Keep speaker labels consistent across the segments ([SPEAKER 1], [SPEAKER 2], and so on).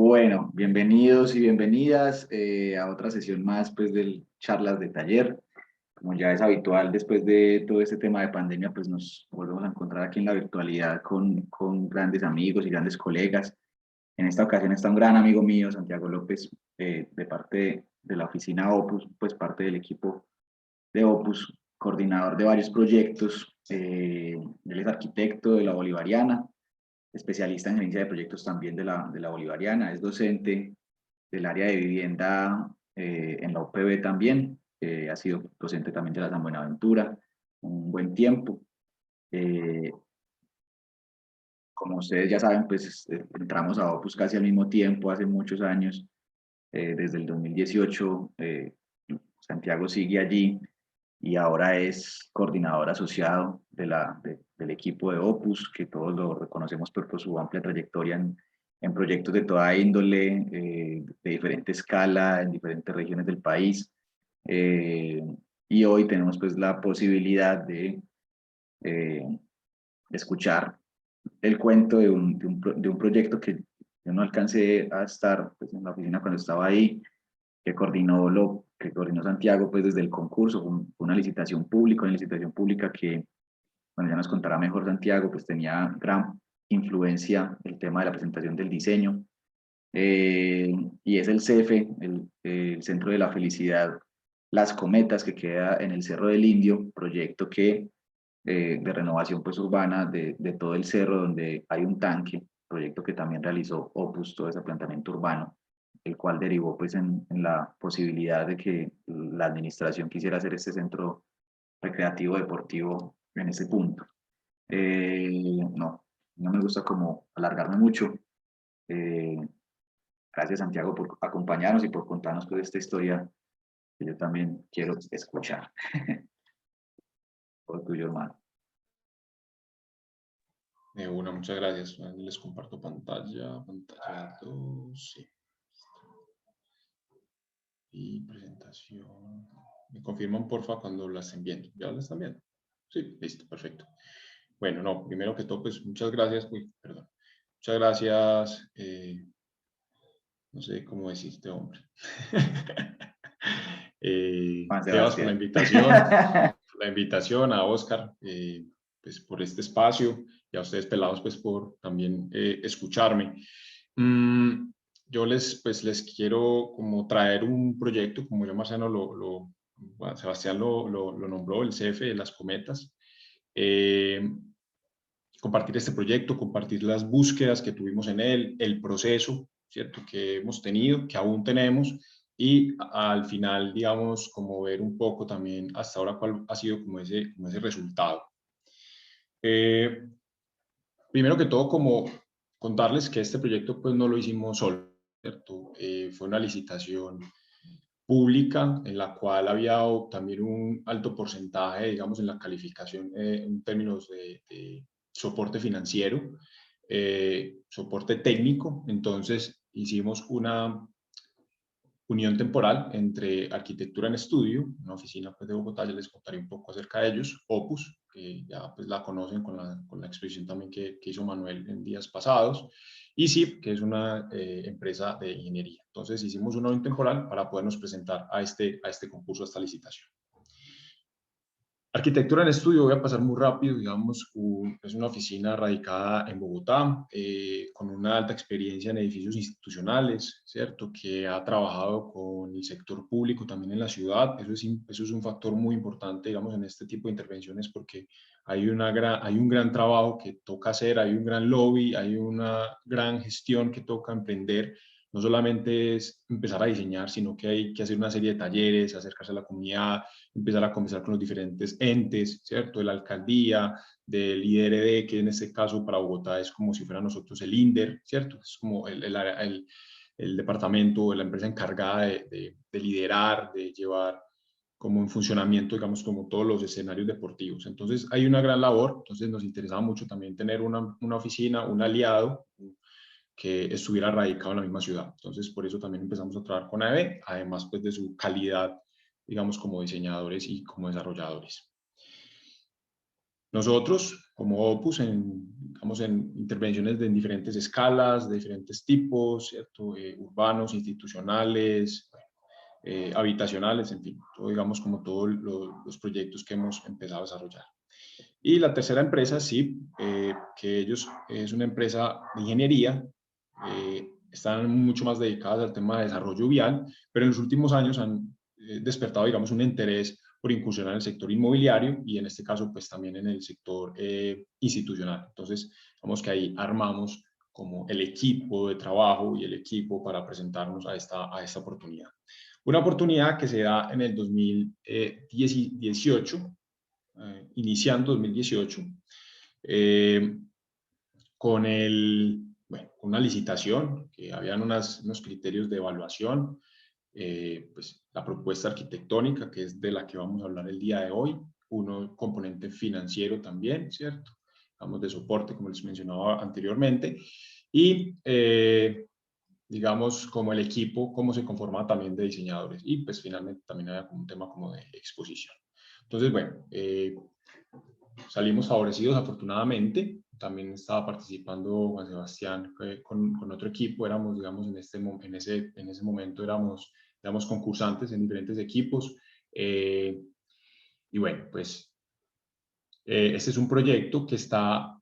[SPEAKER 1] Bueno, bienvenidos y bienvenidas a otra sesión más pues, del Charlas de Taller. Como ya es habitual, después de todo este tema de pandemia, pues nos volvemos a encontrar aquí en la virtualidad con grandes amigos y grandes colegas. En esta ocasión está un gran amigo mío, Santiago López, de parte de la oficina Opus, pues parte del equipo de Opus, coordinador de varios proyectos. Él es arquitecto de la Bolivariana, especialista en gerencia de proyectos también de la Bolivariana, es docente del área de vivienda en la UPB también, ha sido docente también de la San Buenaventura un buen tiempo. Eh, Como ustedes ya saben, pues entramos a Opus casi al mismo tiempo, hace muchos años, desde el 2018, Santiago sigue allí y ahora es coordinador asociado del equipo de Opus, que todos lo reconocemos por su amplia trayectoria en proyectos de toda índole, de diferente escala, en diferentes regiones del país. Eh, y hoy tenemos pues la posibilidad de eh, escuchar el cuento de un proyecto que yo no alcancé a estar pues, en la oficina cuando estaba ahí, que coordinó Santiago pues desde el concurso, fue una licitación pública que, bueno, ya nos contará mejor Santiago, pues tenía gran influencia el tema de la presentación del diseño, y es el CEFE, el Centro de la Felicidad, Las Cometas, que queda en el Cerro del Indio, proyecto de renovación pues, urbana de todo el cerro donde hay un tanque, proyecto que también realizó Opus, todo ese planteamiento urbano, el cual derivó pues, en la posibilidad de que la administración quisiera hacer este centro recreativo deportivo en ese punto. No me gusta como alargarme mucho. Eh, Gracias, Santiago, por acompañarnos y por contarnos pues, esta historia que yo también quiero escuchar. Todo tuyo, hermano.
[SPEAKER 2] Muchas gracias. Les comparto pantalla 2, sí. Y presentación. Me confirman, porfa, cuando las estén viendo. ¿Ya las están viendo? Sí, listo, perfecto. Bueno, no, primero que todo, pues muchas gracias. Perdón. Muchas gracias. No sé cómo decirte, hombre.
[SPEAKER 1] Juan
[SPEAKER 2] Sebas, por
[SPEAKER 1] Sebastián.
[SPEAKER 2] la invitación a Oscar, pues por este espacio, y a ustedes pelados, pues por también escucharme. Yo les quiero como traer un proyecto, como ya Marciano bueno, Sebastián lo nombró, el CF de las cometas. Compartir este proyecto, compartir las búsquedas que tuvimos en él, el proceso, ¿cierto?, que hemos tenido, que aún tenemos, y al final, digamos, como ver un poco también hasta ahora cuál ha sido como ese resultado. Primero que todo, como contarles que este proyecto pues no lo hicimos solo, ¿cierto? Fue una licitación pública en la cual había también un alto porcentaje, digamos, en la calificación en términos de soporte financiero, soporte técnico. Entonces hicimos una unión temporal entre Arquitectura en Estudio, una oficina pues, de Bogotá, ya les contaré un poco acerca de ellos, Opus, que ya pues, la conocen con la exposición también que hizo Manuel en días pasados, y SIP, que es una empresa de ingeniería. Entonces hicimos una unión temporal para podernos presentar a este concurso, a esta licitación. Arquitectura en Estudio, voy a pasar muy rápido, digamos, es una oficina radicada en Bogotá, con una alta experiencia en edificios institucionales, ¿cierto?, que ha trabajado con el sector público también en la ciudad. Eso es un factor muy importante, digamos, en este tipo de intervenciones, porque hay un gran trabajo que toca hacer, hay un gran lobby, hay una gran gestión que toca emprender. No solamente es empezar a diseñar, sino que hay que hacer una serie de talleres, acercarse a la comunidad, empezar a conversar con los diferentes entes, ¿cierto? De la alcaldía, del IDRD, que en este caso para Bogotá es como si fuera nosotros el INDER, ¿cierto? Es como el departamento, la empresa encargada de liderar, de llevar como en funcionamiento, digamos, como todos los escenarios deportivos. Entonces, hay una gran labor. Entonces, nos interesaba mucho también tener una oficina, un aliado que estuviera radicado en la misma ciudad. Entonces, por eso también empezamos a trabajar con AEB, además pues de su calidad, digamos, como diseñadores y como desarrolladores. Nosotros, como Opus, digamos, en intervenciones de diferentes escalas, de diferentes tipos, ¿cierto? Urbanos, institucionales, habitacionales, en fin, todo, digamos, como todos los proyectos que hemos empezado a desarrollar. Y la tercera empresa, sí, que ellos es una empresa de ingeniería, están mucho más dedicadas al tema de desarrollo vial, pero en los últimos años han despertado, digamos, un interés por incursionar en el sector inmobiliario y en este caso, pues también en el sector institucional. Entonces, vamos que ahí armamos como el equipo de trabajo y el equipo para presentarnos a esta oportunidad. Una oportunidad que se da en el 2018, iniciando 2018, con con una licitación, que habían unos criterios de evaluación, pues la propuesta arquitectónica, que es de la que vamos a hablar el día de hoy, uno componente financiero también, ¿cierto? Vamos de soporte, como les mencionaba anteriormente, y digamos, como el equipo, cómo se conforma también de diseñadores, y pues finalmente también había un tema como de exposición. Entonces, bueno, salimos favorecidos afortunadamente. También estaba participando Juan Sebastián con otro equipo. Éramos, digamos, en ese momento éramos concursantes en diferentes equipos. Y bueno, pues este es un proyecto que está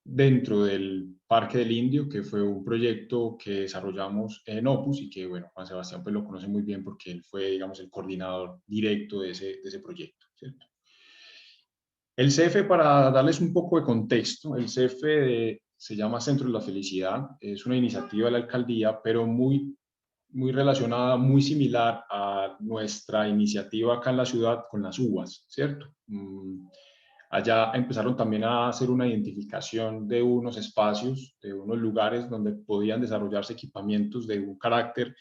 [SPEAKER 2] dentro del Parque del Indio, que fue un proyecto que desarrollamos en Opus y que, bueno, Juan Sebastián pues lo conoce muy bien porque él fue, digamos, el coordinador directo de ese proyecto, ¿cierto? El CF, para darles un poco de contexto, el CF se llama Centro de la Felicidad, es una iniciativa de la alcaldía, pero muy relacionada, muy similar a nuestra iniciativa acá en la ciudad con las uvas, ¿cierto? Allá empezaron también a hacer una identificación de unos espacios, de unos lugares donde podían desarrollarse equipamientos de un carácter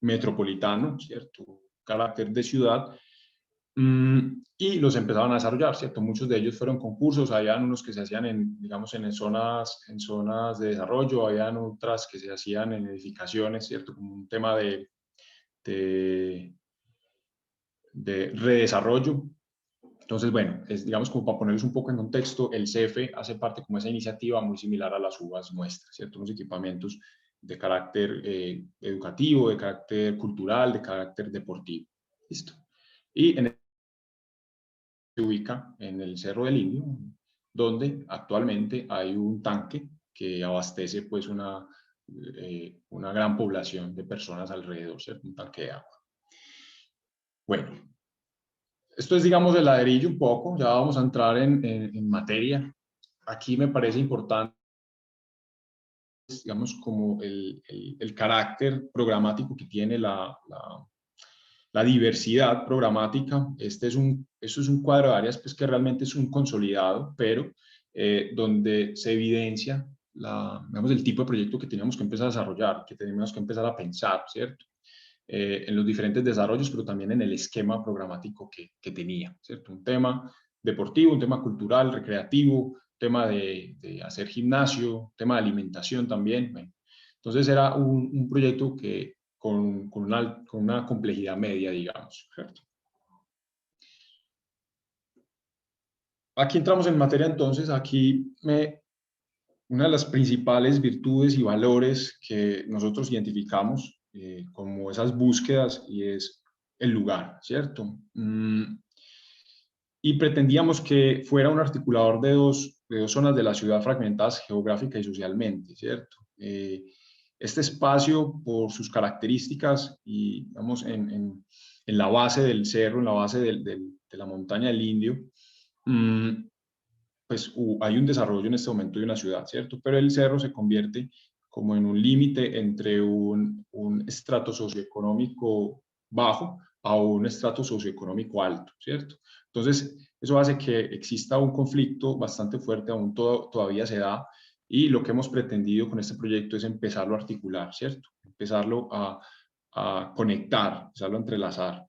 [SPEAKER 2] metropolitano, ¿cierto? Carácter de ciudad, y los empezaban a desarrollar, ¿cierto? Muchos de ellos fueron concursos, habían unos que se hacían digamos, en zonas de desarrollo, habían otras que se hacían en edificaciones, ¿cierto? Como un tema de, de redesarrollo. Entonces, bueno, digamos como para ponerles un poco en contexto, el CF hace parte como esa iniciativa muy similar a las uvas nuestras, ¿cierto? Unos equipamientos de carácter educativo, de carácter cultural, de carácter deportivo. ¿Listo? Y se ubica en el Cerro del Indio, donde actualmente hay un tanque que abastece pues una gran población de personas alrededor, ¿cierto? Un tanque de agua. Bueno, esto es, digamos, el ladrillo un poco, ya vamos a entrar en materia. Aquí me parece importante, digamos, como el carácter programático que tiene la diversidad programática. Esto es un cuadro de áreas pues, que realmente es un consolidado, pero donde se evidencia digamos, el tipo de proyecto que teníamos que empezar a desarrollar, que teníamos que empezar a pensar, ¿cierto? En los diferentes desarrollos, pero también en el esquema programático que tenía, ¿cierto? Un tema deportivo, un tema cultural, recreativo, tema de hacer gimnasio, tema de alimentación también. Bueno, entonces era un proyecto que con una complejidad media, digamos, ¿cierto? Aquí entramos en materia entonces, una de las principales virtudes y valores que nosotros identificamos como esas búsquedas y es el lugar, ¿cierto? Y pretendíamos que fuera un articulador de dos zonas de la ciudad fragmentadas geográfica y socialmente, ¿cierto? Este espacio, por sus características y, digamos, en la base del cerro, en la base de la montaña del Indio, pues hay un desarrollo en este momento de una ciudad, ¿cierto? Pero el cerro se convierte como en un límite entre un estrato socioeconómico bajo a un estrato socioeconómico alto, ¿cierto? Entonces, eso hace que exista un conflicto bastante fuerte, aún todavía se da, y lo que hemos pretendido con este proyecto es empezarlo a articular, ¿cierto? Empezarlo a conectar, empezarlo a entrelazar.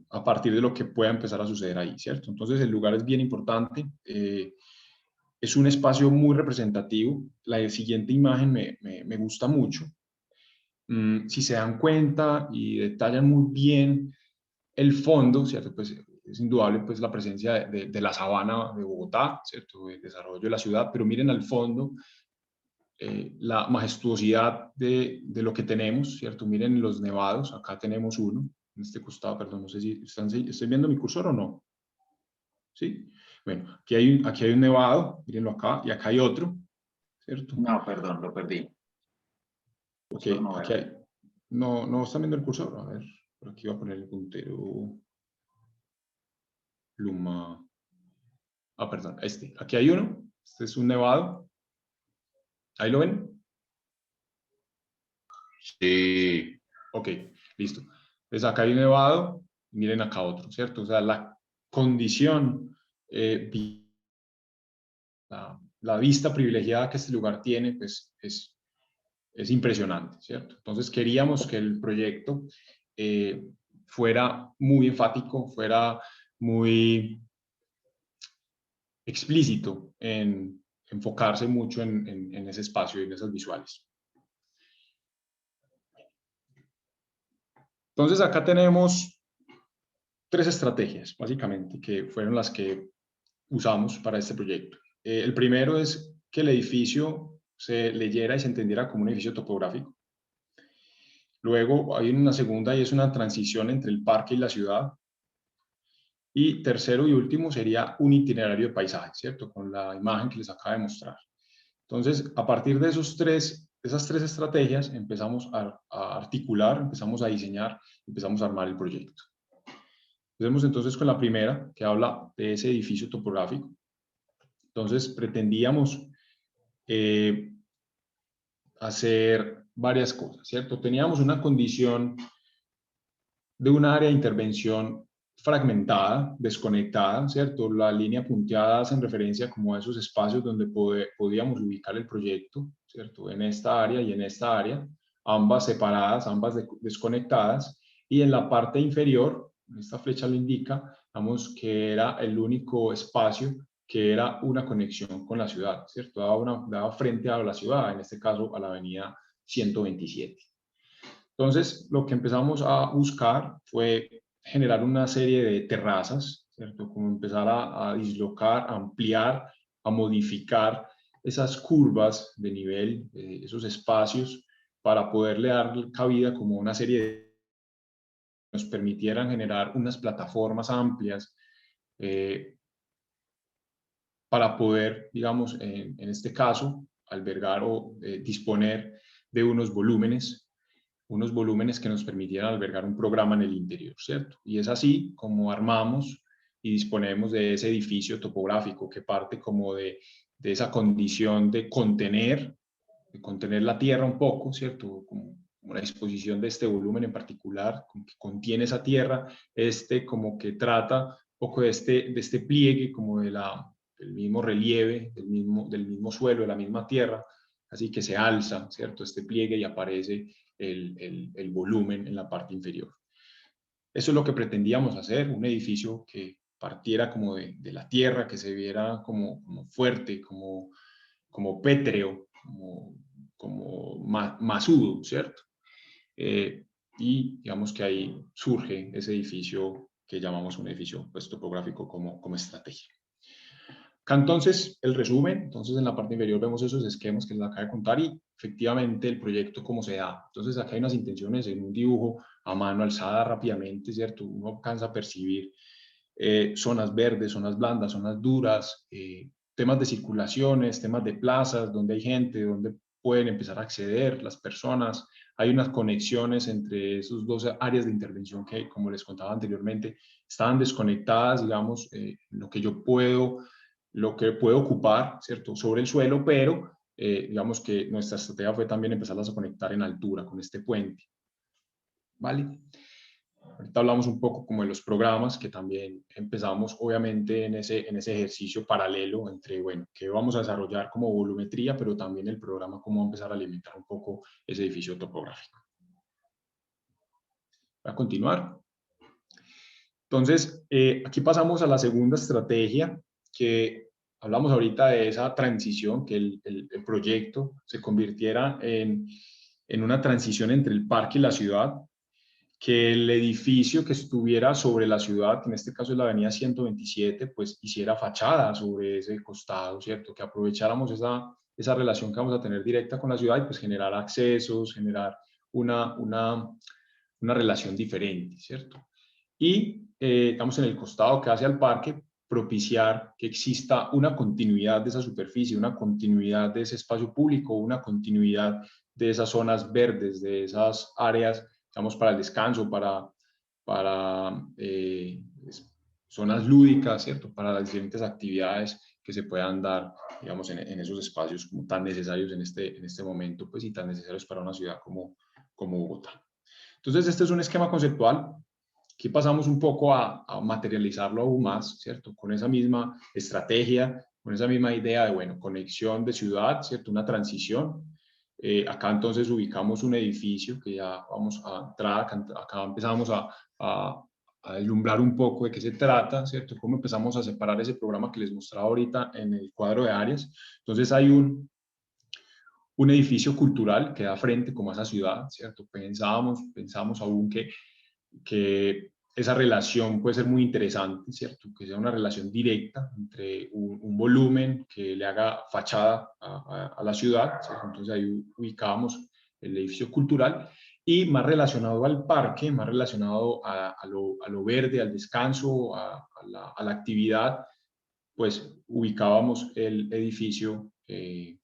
[SPEAKER 2] A partir de lo que pueda empezar a suceder ahí, ¿cierto? Entonces el lugar es bien importante, es un espacio muy representativo. La siguiente imagen me gusta mucho. Si se dan cuenta y detallan muy bien el fondo, ¿cierto? Pues es indudable pues la presencia de la sabana de Bogotá, ¿cierto? El desarrollo de la ciudad, pero miren al fondo la majestuosidad de lo que tenemos, ¿cierto? Miren los nevados, acá tenemos uno, en este costado, perdón, no sé si estoy viendo mi cursor o no. ¿Sí? Bueno, aquí hay un nevado, mírenlo acá, y acá hay otro, ¿cierto?
[SPEAKER 1] No, perdón, lo perdí.
[SPEAKER 2] Ok,
[SPEAKER 1] No
[SPEAKER 2] aquí
[SPEAKER 1] veo.
[SPEAKER 2] hay, no están viendo el cursor, a ver, por aquí voy a poner el puntero, Luma, perdón, aquí hay uno, este es un nevado, ¿ahí lo ven?
[SPEAKER 1] Sí.
[SPEAKER 2] Ok, listo. Entonces acá hay un nevado, miren acá otro, ¿cierto? O sea, la condición, la vista privilegiada que este lugar tiene, pues es impresionante, ¿cierto? Entonces queríamos que el proyecto fuera muy enfático, fuera muy explícito en enfocarse mucho en ese espacio y en esas visuales. Entonces acá tenemos 3 estrategias, básicamente, que fueron las que usamos para este proyecto. El primero es que el edificio se leyera y se entendiera como un edificio topográfico. Luego hay una segunda y es una transición entre el parque y la ciudad. Y tercero y último sería un itinerario de paisaje, ¿cierto? Con la imagen que les acabo de mostrar. Entonces, a partir de esas tres estrategias, empezamos a articular, empezamos a diseñar, empezamos a armar el proyecto. Empecemos entonces con la primera, que habla de ese edificio topográfico. Entonces, pretendíamos hacer varias cosas, ¿cierto? Teníamos una condición de un área de intervención fragmentada, desconectada, ¿cierto? La línea punteada hace referencia como a esos espacios donde podíamos ubicar el proyecto, ¿cierto? En esta área y en esta área, ambas separadas, ambas desconectadas, y en la parte inferior, esta flecha lo indica, vamos que era el único espacio que era una conexión con la ciudad, ¿cierto? Daba frente a la ciudad, en este caso a la avenida 127. Entonces, lo que empezamos a buscar fue generar una serie de terrazas, ¿cierto? Como empezar a dislocar, a ampliar, a modificar esas curvas de nivel, esos espacios, para poderle dar cabida como una serie de nos permitieran generar unas plataformas amplias para poder, digamos, en este caso, albergar o disponer de unos volúmenes que nos permitieran albergar un programa en el interior, ¿cierto? Y es así como armamos y disponemos de ese edificio topográfico que parte como de esa condición de contener la tierra un poco, ¿cierto? Como la disposición de este volumen en particular, como que contiene esa tierra, como que trata un poco de este pliegue, como del mismo relieve, del mismo suelo, de la misma tierra, así que se alza, ¿cierto? Este pliegue y aparece el volumen en la parte inferior. Eso es lo que pretendíamos hacer, un edificio que partiera como de la tierra, que se viera como fuerte, como pétreo, como masudo, ¿cierto? Y digamos que ahí surge ese edificio que llamamos un edificio pues, topográfico como estrategia. Acá entonces el resumen, entonces en la parte inferior vemos esos esquemas que les acabo de contar y efectivamente el proyecto cómo se da. Entonces acá hay unas intenciones en un dibujo a mano alzada rápidamente, ¿cierto? Uno alcanza a percibir zonas verdes, zonas blandas, zonas duras, temas de circulaciones, temas de plazas, donde hay gente, donde pueden empezar a acceder las personas. Hay unas conexiones entre esos dos áreas de intervención que, como les contaba anteriormente, estaban desconectadas, digamos, lo que puedo ocupar, ¿cierto? Sobre el suelo, pero digamos que nuestra estrategia fue también empezarlas a conectar en altura con este puente. ¿Vale? Ahorita hablamos un poco como de los programas que también empezamos obviamente en ese ejercicio paralelo entre, bueno, qué vamos a desarrollar como volumetría, pero también el programa cómo empezar a alimentar un poco ese edificio topográfico. Voy a continuar. Entonces, aquí pasamos a la segunda estrategia que hablamos ahorita de esa transición, que el proyecto se convirtiera en una transición entre el parque y la ciudad, que el edificio que estuviera sobre la ciudad, que en este caso es la avenida 127, pues hiciera fachada sobre ese costado, ¿cierto? Que aprovecháramos esa relación que vamos a tener directa con la ciudad y pues generar accesos, generar una relación diferente, ¿cierto? Y estamos en el costado que hace al parque, propiciar que exista una continuidad de esa superficie, una continuidad de ese espacio público, una continuidad de esas zonas verdes, de esas áreas, digamos, para el descanso, para zonas lúdicas, ¿cierto? Para las diferentes actividades que se puedan dar, digamos, en esos espacios como tan necesarios en este momento, pues, y tan necesarios para una ciudad como Bogotá. Entonces, este es un esquema conceptual. Aquí pasamos un poco a materializarlo aún más, ¿cierto? Con esa misma estrategia, con esa misma idea de, bueno, conexión de ciudad, ¿cierto? Una transición. Acá entonces ubicamos un edificio que ya vamos a entrar, acá empezamos a deslumbrar un poco de qué se trata, ¿cierto? Cómo empezamos a separar ese programa que les mostraba ahorita en el cuadro de áreas. Entonces hay un edificio cultural que da frente como a esa ciudad, ¿cierto? Pensamos aún que esa relación puede ser muy interesante, ¿cierto? Que sea una relación directa entre un volumen que le haga fachada a la ciudad, ¿cierto? Entonces ahí ubicábamos el edificio cultural y más relacionado al parque, más relacionado a lo verde, al descanso, a la actividad, pues ubicábamos el edificio, el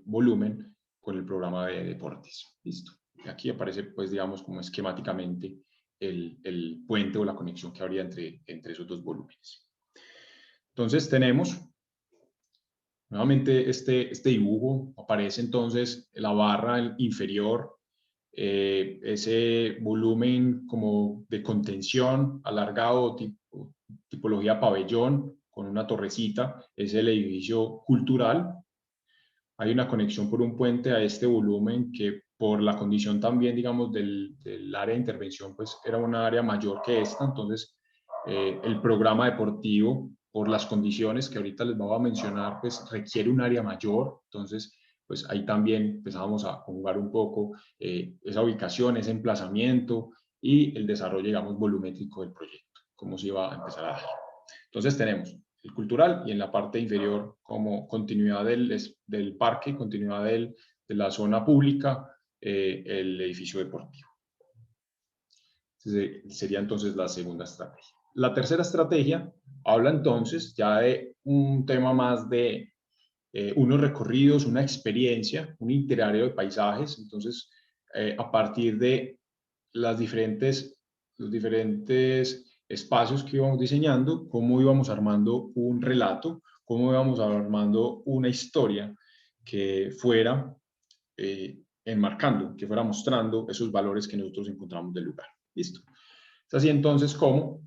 [SPEAKER 2] volumen con el programa de deportes. Listo. Y aquí aparece, pues, digamos, como esquemáticamente el puente o la conexión que habría entre esos dos volúmenes. Entonces tenemos nuevamente este dibujo, aparece entonces la barra inferior, ese volumen como de contención alargado, tipología pabellón, con una torrecita, es el edificio cultural. Hay una conexión por un puente a este volumen que por la condición también, digamos, del área de intervención, pues era una área mayor que esta, entonces el programa deportivo, por las condiciones que ahorita les voy a mencionar, pues requiere un área mayor, entonces pues ahí también empezamos a jugar un poco esa ubicación, ese emplazamiento y el desarrollo, digamos, volumétrico del proyecto, cómo se iba a empezar a dar. Entonces tenemos el cultural y en la parte inferior como continuidad del parque, continuidad de la zona pública, el edificio deportivo. Sería entonces la segunda estrategia. La tercera estrategia habla entonces ya de un tema más de unos recorridos, una experiencia, un itinerario de paisajes. Entonces, a partir de los diferentes espacios que íbamos diseñando, cómo íbamos armando un relato, cómo íbamos armando una historia que fuera enmarcando, que fuera mostrando esos valores que nosotros encontramos del lugar. Listo. Es así entonces como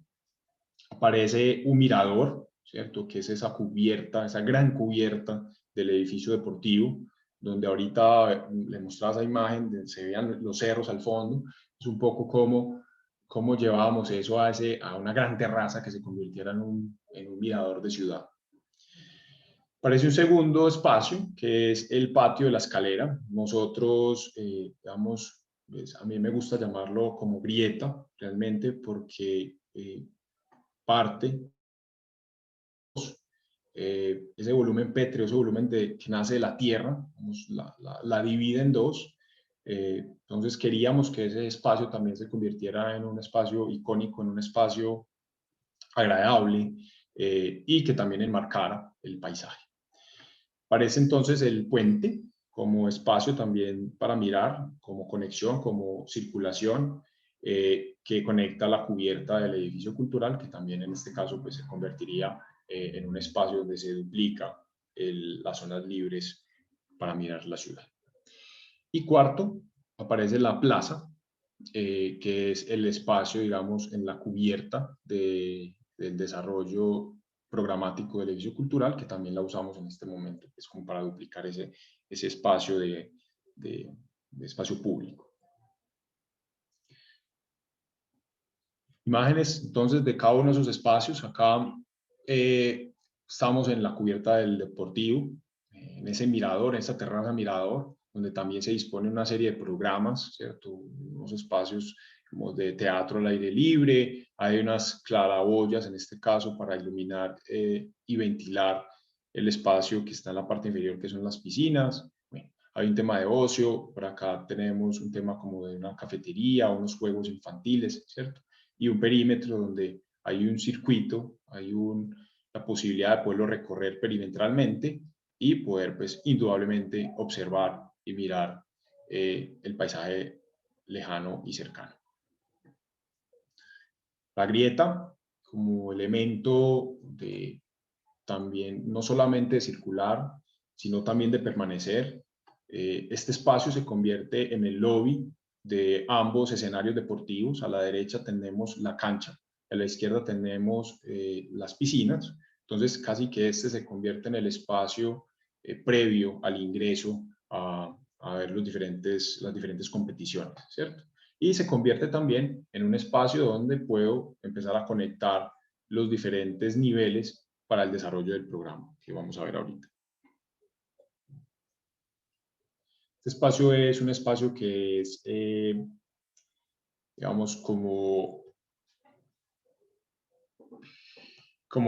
[SPEAKER 2] aparece un mirador, ¿cierto? Que es esa cubierta, esa gran cubierta del edificio deportivo, donde ahorita le mostraba esa imagen, donde se veían los cerros al fondo. Es un poco cómo llevábamos eso a una gran terraza que se convirtiera en un mirador de ciudad. Aparece un segundo espacio, que es el patio de la escalera. Nosotros, digamos, pues a mí me gusta llamarlo como grieta, realmente, porque parte ese volumen pétreo, ese volumen que nace de la tierra, la divide en dos. Entonces queríamos que ese espacio también se convirtiera en un espacio icónico, en un espacio agradable y que también enmarcara el paisaje. Aparece entonces el puente como espacio también para mirar, como conexión, como circulación, que conecta la cubierta del edificio cultural, que también en este caso pues, se convertiría en un espacio donde se duplica las zonas libres para mirar la ciudad. Y cuarto, aparece la plaza, que es el espacio, digamos, en la cubierta del desarrollo programático del edificio cultural, que también la usamos en este momento, es como para duplicar ese espacio de espacio público. Imágenes, entonces, de cada uno de esos espacios. Acá estamos en la cubierta del deportivo, en ese mirador, en esa terraza mirador, donde también se dispone una serie de programas, ¿cierto? Unos espacios como de teatro al aire libre, hay unas claraboyas en este caso para iluminar y ventilar el espacio que está en la parte inferior, que son las piscinas. Bueno, hay un tema de ocio, por acá tenemos un tema como de una cafetería, unos juegos infantiles, ¿cierto? Y un perímetro donde hay un circuito, hay la posibilidad de poderlo recorrer perimetralmente y poder, pues, indudablemente observar y mirar el paisaje lejano y cercano. La grieta como elemento de también, no solamente de circular, sino también de permanecer. Este espacio se convierte en el lobby de ambos escenarios deportivos. A la derecha tenemos la cancha, a la izquierda tenemos las piscinas. Entonces, casi que este se convierte en el espacio previo al ingreso a ver las diferentes competiciones, ¿cierto? Y se convierte también en un espacio donde puedo empezar a conectar los diferentes niveles para el desarrollo del programa, que vamos a ver ahorita. Este espacio es un espacio que es, digamos, como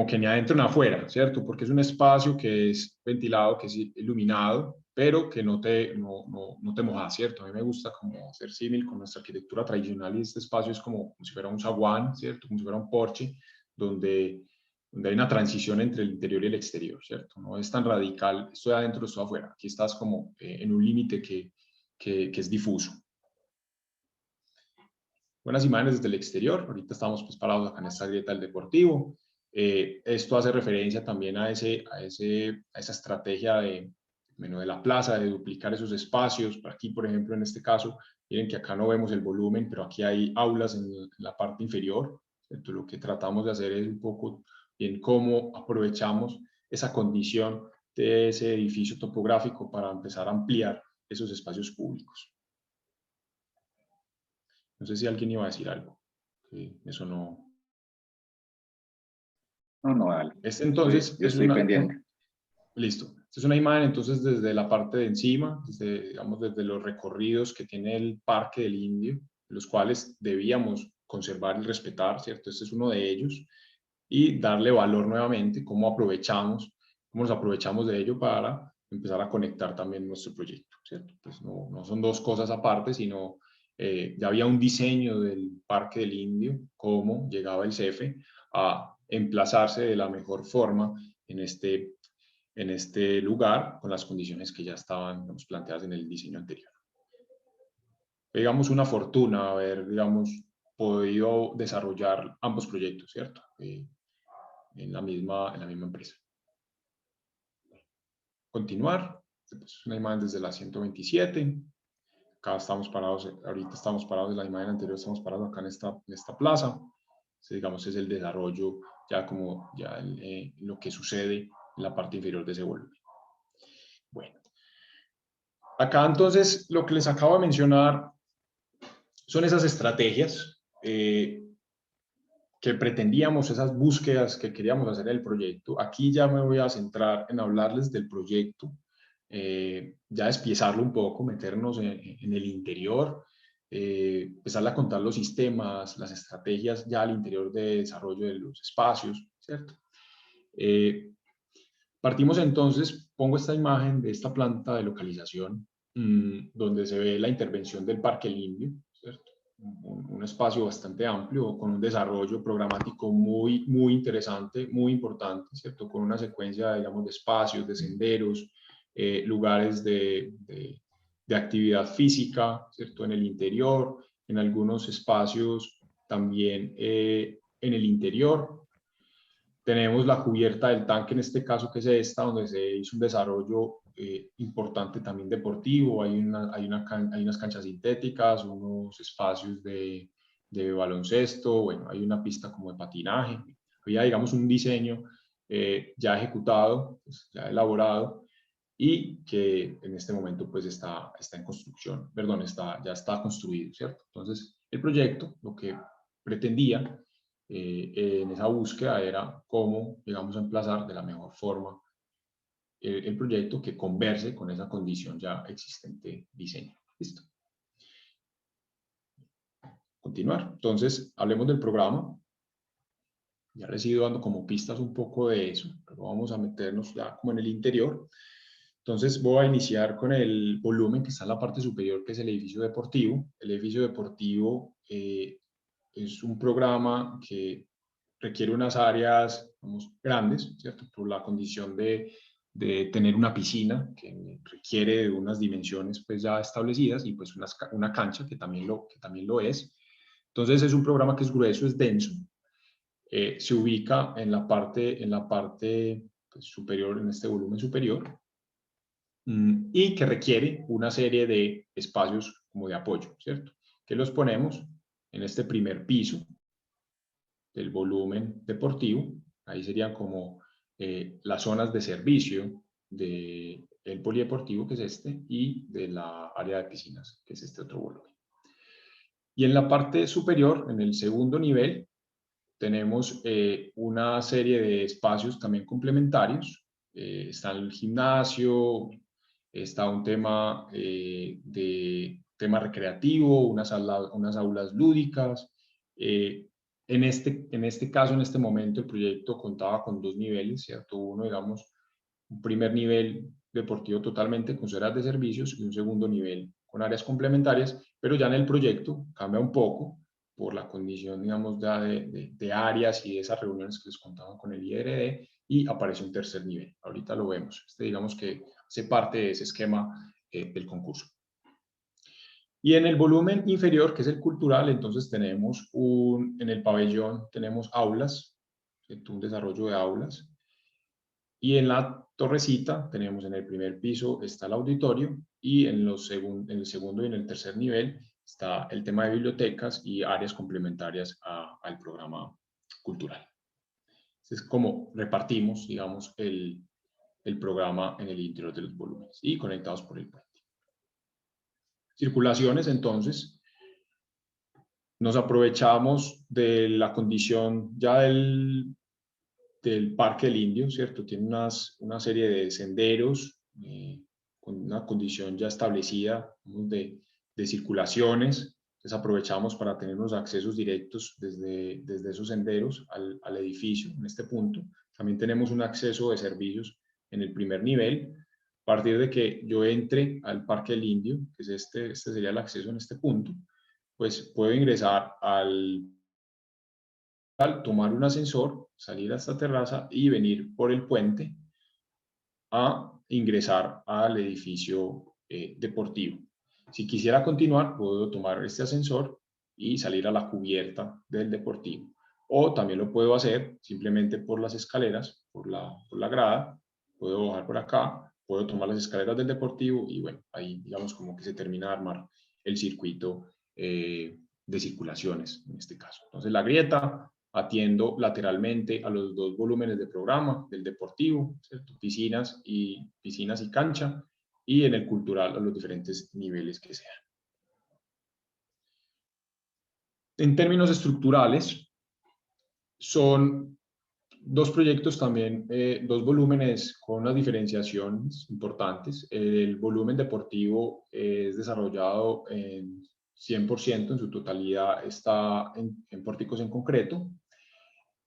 [SPEAKER 2] que ni adentro ni afuera, ¿cierto? Porque es un espacio que es ventilado, que es iluminado, pero que no te moja, ¿cierto? A mí me gusta como hacer símil con nuestra arquitectura tradicional y este espacio es como si fuera un zaguán, ¿cierto? Como si fuera un porche, donde hay una transición entre el interior y el exterior, ¿cierto? No es tan radical, estoy adentro, estoy afuera. Aquí estás como en un límite que es difuso. Buenas imágenes desde el exterior. Ahorita estamos pues parados acá en esta grieta del Deportivo. Esto hace referencia también a esa estrategia de la plaza, de duplicar esos espacios. Por aquí, por ejemplo, en este caso, miren que acá no vemos el volumen, pero aquí hay aulas en la parte inferior. Entonces, lo que tratamos de hacer es un poco en cómo aprovechamos esa condición de ese edificio topográfico para empezar a ampliar esos espacios públicos. No sé si alguien iba a decir algo. Eso no.
[SPEAKER 1] No, dale.
[SPEAKER 2] Entonces
[SPEAKER 1] Yo estoy pendiente.
[SPEAKER 2] listo. Esta es una imagen entonces desde la parte de encima, digamos desde los recorridos que tiene el Parque del Indio, los cuales debíamos conservar y respetar, ¿cierto? Este es uno de ellos. Y darle valor nuevamente, cómo nos aprovechamos de ello para empezar a conectar también nuestro proyecto, ¿cierto? Pues no son dos cosas aparte, sino ya había un diseño del Parque del Indio, cómo llegaba el CEFE a emplazarse de la mejor forma en este lugar con las condiciones que ya estaban, digamos, planteadas en el diseño anterior. Digamos, una fortuna haber, digamos, podido desarrollar ambos proyectos, ¿cierto? En la misma empresa. Continuar. Es una imagen desde la 127. Acá estamos parados, ahorita estamos parados en la imagen anterior, estamos parados acá en esta plaza. Entonces, digamos, es el desarrollo ya como ya lo que sucede en la parte inferior de ese volumen. Bueno. Acá entonces lo que les acabo de mencionar son esas estrategias que pretendíamos, esas búsquedas que queríamos hacer en el proyecto. Aquí ya me voy a centrar en hablarles del proyecto, ya despiezarlo un poco, meternos en el interior, empezar a contar los sistemas, las estrategias ya al interior de desarrollo de los espacios, ¿cierto? Partimos entonces, pongo esta imagen de esta planta de localización, donde se ve la intervención del Parque El Indio, ¿cierto? Un espacio bastante amplio, con un desarrollo programático muy, muy interesante, muy importante, ¿cierto? Con una secuencia, digamos, de espacios, de senderos, lugares de actividad física, ¿cierto? En el interior, en algunos espacios también en el interior. Tenemos la cubierta del tanque, en este caso, que es esta, donde se hizo un desarrollo importante también deportivo. Hay unas canchas sintéticas, unos espacios de baloncesto, bueno, hay una pista como de patinaje. Había, digamos, un diseño ya ejecutado, pues, ya elaborado, y que en este momento pues está en construcción, perdón, ya está construido, ¿cierto? Entonces, el proyecto lo que pretendía en esa búsqueda era cómo, digamos, emplazar de la mejor forma el proyecto que converse con esa condición ya existente diseño. ¿Listo? continuar. Entonces, hablemos del programa. Ya les he ido dando como pistas un poco de eso, pero vamos a meternos ya como en el interior. Entonces voy a iniciar con el volumen que está en la parte superior, que es el edificio deportivo. El edificio deportivo es un programa que requiere unas áreas, digamos, grandes, ¿cierto? Por la condición de tener una piscina que requiere de unas dimensiones pues ya establecidas y pues una cancha que también lo es. Entonces es un programa que es grueso, es denso. Se ubica en la parte pues, superior, en este volumen superior, y que requiere una serie de espacios como de apoyo, ¿cierto? Que los ponemos en este primer piso del volumen deportivo. Ahí serían como las zonas de servicio del polideportivo, que es este, y de la área de piscinas, que es este otro volumen. Y en la parte superior, en el segundo nivel, tenemos una serie de espacios también complementarios. Está el gimnasio, está un tema tema recreativo, unas aulas lúdicas. En este caso, en este momento, el proyecto contaba con 2 niveles, ¿cierto? Uno, digamos, un primer nivel deportivo totalmente con zonas de servicios y un segundo nivel con áreas complementarias, pero ya en el proyecto cambia un poco por la condición, digamos, ya de áreas y de esas reuniones que les contaba con el IRD, y aparece un tercer nivel. Ahorita lo vemos. Digamos que hace parte de ese esquema del concurso. Y en el volumen inferior, que es el cultural, entonces tenemos en el pabellón tenemos aulas, un desarrollo de aulas. Y en la torrecita tenemos en el primer piso está el auditorio, y en el segundo y en el tercer nivel está el tema de bibliotecas y áreas complementarias al programa cultural. Es como repartimos, digamos, el programa en el interior de los volúmenes y conectados por el puente. Circulaciones, entonces, nos aprovechamos de la condición ya del Parque del Indio, ¿cierto? Tiene una serie de senderos con una condición ya establecida de circulaciones. Entonces aprovechamos para tener unos accesos directos desde esos senderos al edificio en este punto. También tenemos un acceso de servicios en el primer nivel. A partir de que yo entre al Parque del Indio, que es este sería el acceso en este punto, pues puedo ingresar tomar un ascensor, salir a esta terraza y venir por el puente a ingresar al edificio deportivo. Si quisiera continuar, puedo tomar este ascensor y salir a la cubierta del deportivo. O también lo puedo hacer simplemente por las escaleras, por la grada. Puedo bajar por acá, puedo tomar las escaleras del deportivo y bueno, ahí digamos como que se termina de armar el circuito de circulaciones en este caso. Entonces la grieta, atiendo lateralmente a los 2 volúmenes de programa del deportivo, ¿cierto? Piscinas y cancha, y en el cultural a los diferentes niveles que sean. En términos estructurales, son 2 proyectos también, 2 volúmenes con unas diferenciaciones importantes. El volumen deportivo es desarrollado en 100%, en su totalidad está en pórticos en concreto.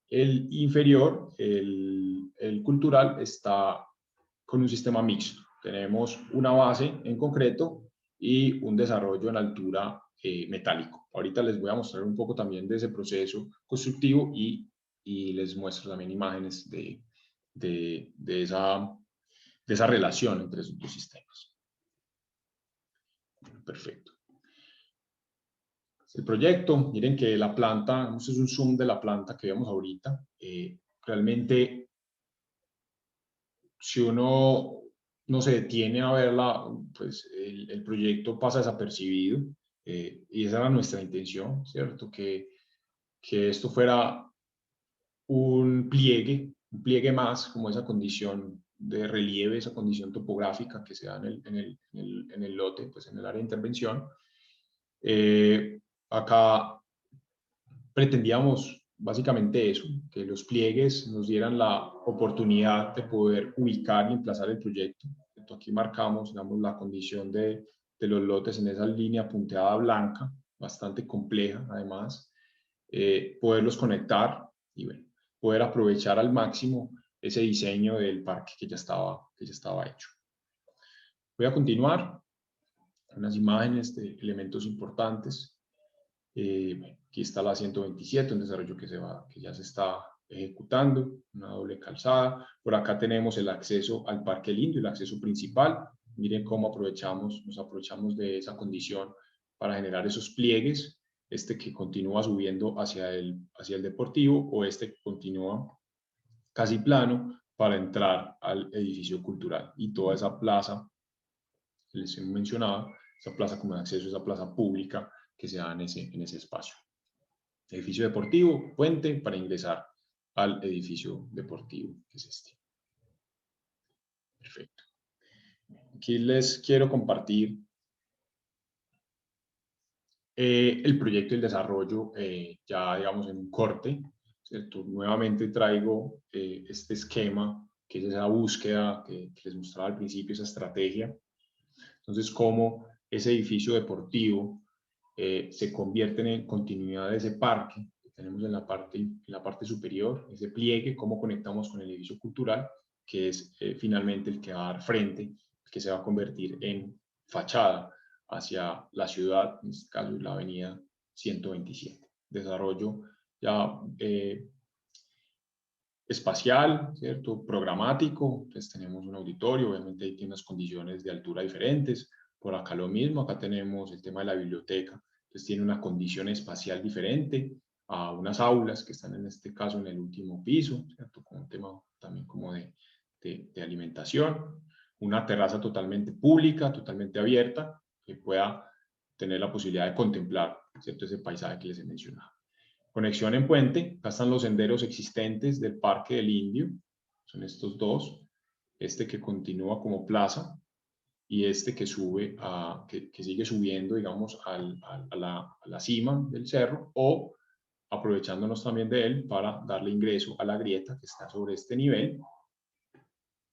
[SPEAKER 2] El inferior, el cultural, está con un sistema mixto. Tenemos una base en concreto y un desarrollo en altura metálico. Ahorita les voy a mostrar un poco también de ese proceso constructivo y les muestro también imágenes de esa relación entre esos 2 sistemas. Perfecto. El proyecto, miren que la planta, este es un zoom de la planta que vemos ahorita. Realmente, si uno no se detiene a verla, pues el proyecto pasa desapercibido, y esa era nuestra intención, ¿cierto? Que esto fuera un pliegue más, como esa condición de relieve, esa condición topográfica que se da en el lote, pues en el área de intervención. Acá pretendíamos básicamente eso, que los pliegues nos dieran la oportunidad de poder ubicar y emplazar el proyecto. Aquí marcamos, digamos, la condición de los lotes en esa línea punteada blanca, bastante compleja además, poderlos conectar y bueno, poder aprovechar al máximo ese diseño del parque que ya estaba hecho. Voy a continuar unas imágenes de elementos importantes. Aquí está la 127, un desarrollo que ya se está ejecutando, una doble calzada. Por acá tenemos el acceso al Parque El Indio, el acceso principal. Miren cómo nos aprovechamos de esa condición para generar esos pliegues, este que continúa subiendo hacia el deportivo o este que continúa casi plano para entrar al edificio cultural. Y toda esa plaza, les he mencionado, esa plaza como de acceso, esa plaza pública que se da en ese espacio. Edificio deportivo, puente para ingresar al edificio deportivo, que es este. Perfecto. Aquí les quiero compartir el proyecto y el desarrollo ya, digamos, en un corte, ¿cierto? Nuevamente traigo este esquema, que es esa búsqueda que les mostraba al principio, esa estrategia. Entonces, cómo ese edificio deportivo se convierte en continuidad de ese parque que tenemos en la parte superior, ese pliegue, cómo conectamos con el edificio cultural, que es finalmente el que va a dar frente, que se va a convertir en fachada hacia la ciudad, en este caso la avenida 127. Desarrollo ya espacial, ¿cierto? Programático, entonces tenemos un auditorio, obviamente ahí tiene unas condiciones de altura diferentes. Por acá lo mismo, acá tenemos el tema de la biblioteca, entonces tiene una condición espacial diferente a unas aulas que están en este caso en el último piso, ¿cierto? Con un tema también como de alimentación, una terraza totalmente pública, totalmente abierta, que pueda tener la posibilidad de contemplar, ¿cierto? Ese paisaje que les he mencionado. Conexión en puente, acá están los senderos existentes del Parque del Indio, son estos dos, este que continúa como plaza y este que sube que sigue subiendo, digamos, a la cima del cerro, o aprovechándonos también de él para darle ingreso a la grieta que está sobre este nivel,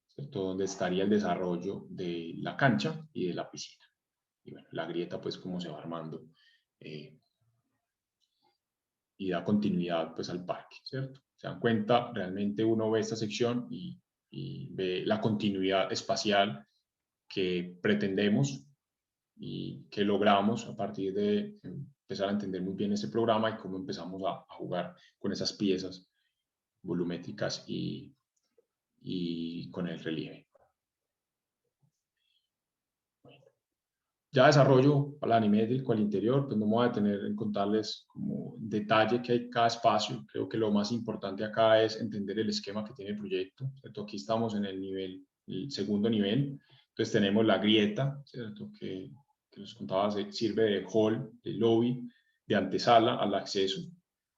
[SPEAKER 2] ¿cierto? Donde estaría el desarrollo de la cancha y de la piscina. Y bueno, la grieta pues como se va armando y da continuidad pues al parque, ¿cierto? Se dan cuenta, realmente uno ve esta sección y ve la continuidad espacial que pretendemos y que logramos a partir de empezar a entender muy bien ese programa y cómo empezamos a jugar con esas piezas volumétricas y con el relieve. Ya desarrollo a la nimétrico al interior, pues no me voy a detener en contarles como detalle que hay cada espacio. Creo que lo más importante acá es entender el esquema que tiene el proyecto, ¿cierto? Aquí estamos en el segundo nivel, entonces tenemos la grieta, ¿cierto? Que les contaba, sirve de hall, de lobby, de antesala al acceso,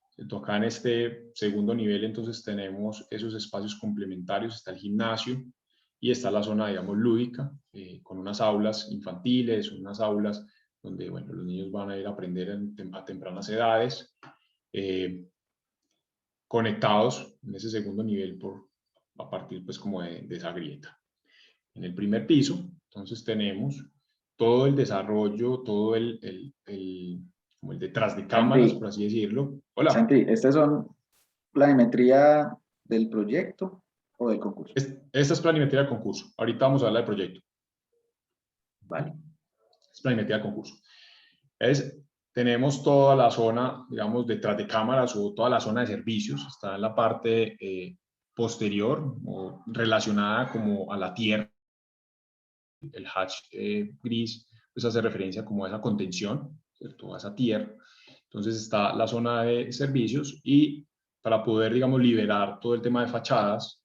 [SPEAKER 2] ¿cierto? Acá en este segundo nivel entonces tenemos esos espacios complementarios, está el gimnasio, y está la zona, digamos, lúdica, con unas aulas infantiles, unas aulas donde, bueno, los niños van a ir a aprender a tempranas edades, conectados en ese segundo nivel a partir, pues, como de esa grieta. En el primer piso, entonces, tenemos todo el desarrollo, todo como el detrás de cámaras,
[SPEAKER 1] Santi,
[SPEAKER 2] por así decirlo. Hola.
[SPEAKER 1] Santi, ¿estas son planimetría del proyecto o del concurso?
[SPEAKER 2] Esta es planimetría del concurso. Ahorita vamos a hablar del proyecto.
[SPEAKER 1] Vale.
[SPEAKER 2] Es planimetría del concurso. Tenemos toda la zona, digamos, detrás de cámaras o toda la zona de servicios. Está en la parte posterior o relacionada como a la tierra. El hatch gris pues hace referencia como a esa contención, ¿cierto? A esa tierra. Entonces está la zona de servicios y para poder, digamos, liberar todo el tema de fachadas,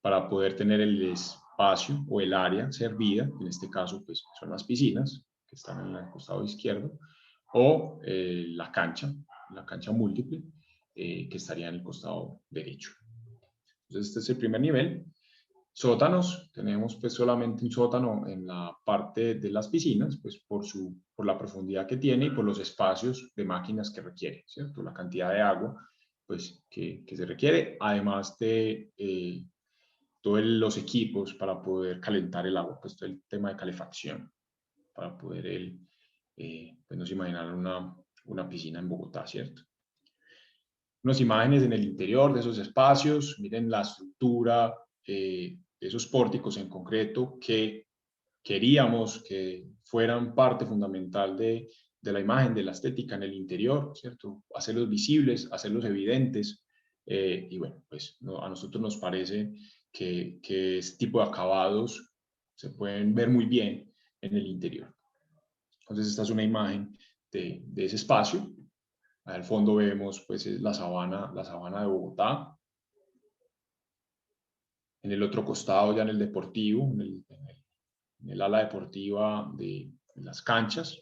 [SPEAKER 2] para poder tener el espacio o el área servida, en este caso pues son las piscinas que están en el costado izquierdo, o la cancha múltiple que estaría en el costado derecho. Entonces este es el primer nivel. Sótanos, tenemos pues solamente un sótano en la parte de las piscinas, pues por la profundidad que tiene y por los espacios de máquinas que requiere, ¿cierto? La cantidad de agua pues que se requiere, además de todos los equipos para poder calentar el agua, pues todo el tema de calefacción, para poder pues nos imaginarán una piscina en Bogotá, ¿cierto? Unas imágenes en el interior de esos espacios, miren la estructura de esos pórticos en concreto que queríamos que fueran parte fundamental de la imagen, de la estética en el interior, ¿cierto? Hacerlos visibles, hacerlos evidentes, y bueno, pues a nosotros nos parece que este tipo de acabados se pueden ver muy bien en el interior. Entonces esta es una imagen de ese espacio. Al fondo vemos pues la sabana de Bogotá. En el otro costado, ya en el deportivo, en el ala deportiva de las canchas.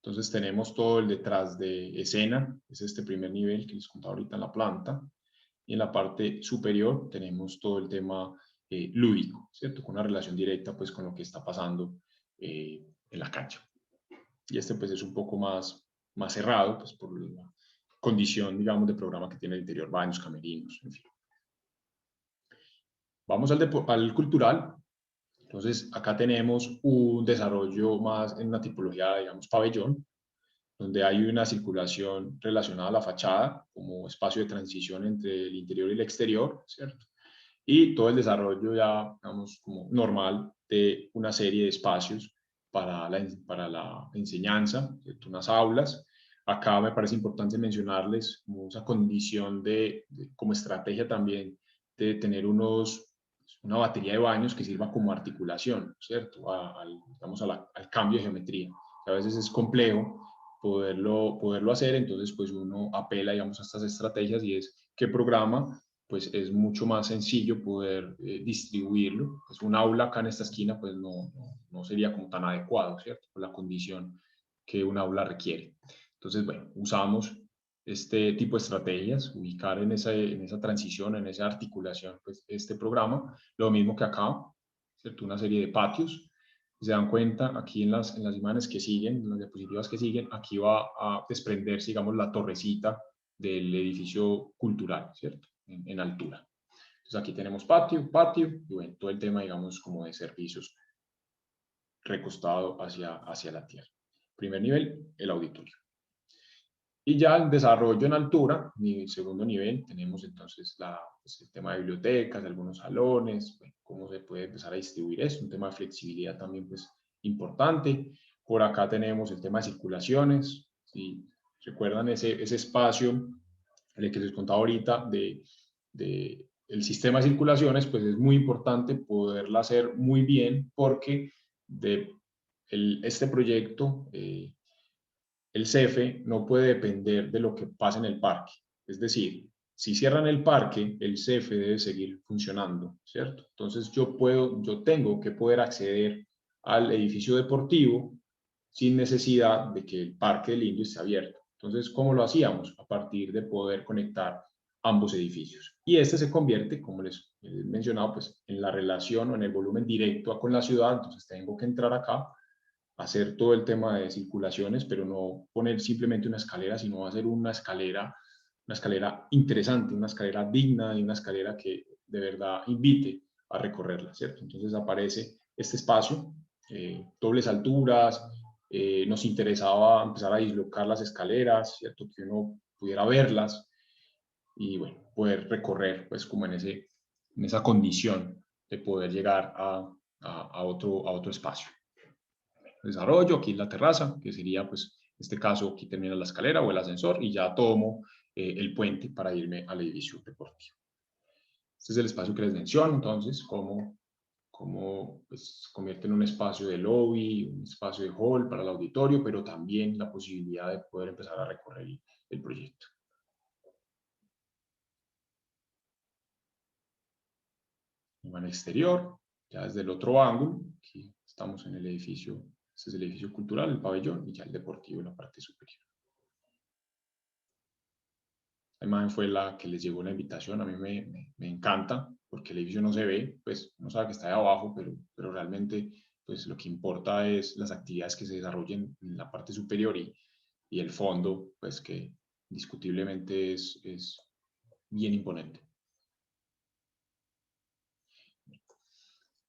[SPEAKER 2] Entonces tenemos todo el detrás de escena, es este primer nivel que les contaba ahorita en la planta. Y en la parte superior tenemos todo el tema lúdico, ¿cierto? Con una relación directa pues con lo que está pasando en la cancha. Y este pues es un poco más cerrado, pues por la condición, digamos, de programa que tiene el interior, baños, camerinos, en fin. Vamos al cultural. Entonces, acá tenemos un desarrollo más en una tipología, digamos, pabellón, donde hay una circulación relacionada a la fachada como espacio de transición entre el interior y el exterior, ¿cierto? Y todo el desarrollo ya, digamos, como normal de una serie de espacios para la enseñanza, ¿cierto? Unas aulas. Acá me parece importante mencionarles como esa condición como estrategia también de tener una batería de baños que sirva como articulación, ¿cierto? Digamos, al cambio de geometría, que a veces es complejo poderlo hacer, entonces pues uno apela, digamos, a estas estrategias y es qué programa pues es mucho más sencillo poder distribuirlo. Pues un aula acá en esta esquina pues no sería como tan adecuado, ¿cierto? Por la condición que un aula requiere. Entonces, bueno, usamos este tipo de estrategias, ubicar en esa transición, en esa articulación, pues este programa, lo mismo que acá, ¿cierto? Una serie de patios. Si se dan cuenta, aquí en las imágenes que siguen, en las diapositivas que siguen, aquí va a desprenderse, digamos, la torrecita del edificio cultural, ¿cierto? En altura. Entonces aquí tenemos patio, y bueno, todo el tema, digamos, como de servicios recostado hacia la tierra. Primer nivel, el auditorio. Y ya el desarrollo en altura, mi segundo nivel, tenemos entonces pues el tema de bibliotecas, algunos salones, bueno, cómo se puede empezar a distribuir eso, un tema de flexibilidad también pues importante. Por acá tenemos el tema de circulaciones, si recuerdan ese espacio el que les contaba ahorita el sistema de circulaciones, pues es muy importante poderla hacer muy bien porque este proyecto el CEFE no puede depender de lo que pase en el parque. Es decir, si cierran el parque, el CEFE debe seguir funcionando, ¿cierto? Entonces yo tengo que poder acceder al edificio deportivo sin necesidad de que el parque del Indio esté abierto. Entonces, ¿cómo lo hacíamos? A partir de poder conectar ambos edificios. Y este se convierte, como les he mencionado, pues en la relación o en el volumen directo con la ciudad. Entonces tengo que entrar acá, hacer todo el tema de circulaciones, pero no poner simplemente una escalera, sino hacer una escalera interesante, una escalera digna y una escalera que de verdad invite a recorrerla, ¿cierto? Entonces aparece este espacio, dobles alturas, nos interesaba empezar a dislocar las escaleras, ¿cierto? Que uno pudiera verlas y, bueno, poder recorrer, pues, como en esa condición de poder llegar a otro espacio. Desarrollo, aquí la terraza, que sería, pues, en este caso, aquí termina la escalera o el ascensor y ya tomo el puente para irme al edificio deportivo. Este es el espacio que les menciono, entonces, cómo pues, convierte en un espacio de lobby, un espacio de hall para el auditorio, pero también la posibilidad de poder empezar a recorrer el proyecto. En el exterior, ya desde el otro ángulo, aquí estamos en el edificio, este es el edificio cultural, el pabellón, y ya el deportivo en la parte superior. La imagen fue la que les llegó la invitación, a mí me encanta, porque el edificio no se ve, pues no sabe que está de abajo, pero realmente pues lo que importa es las actividades que se desarrollen en la parte superior y el fondo, pues que indiscutiblemente es bien imponente.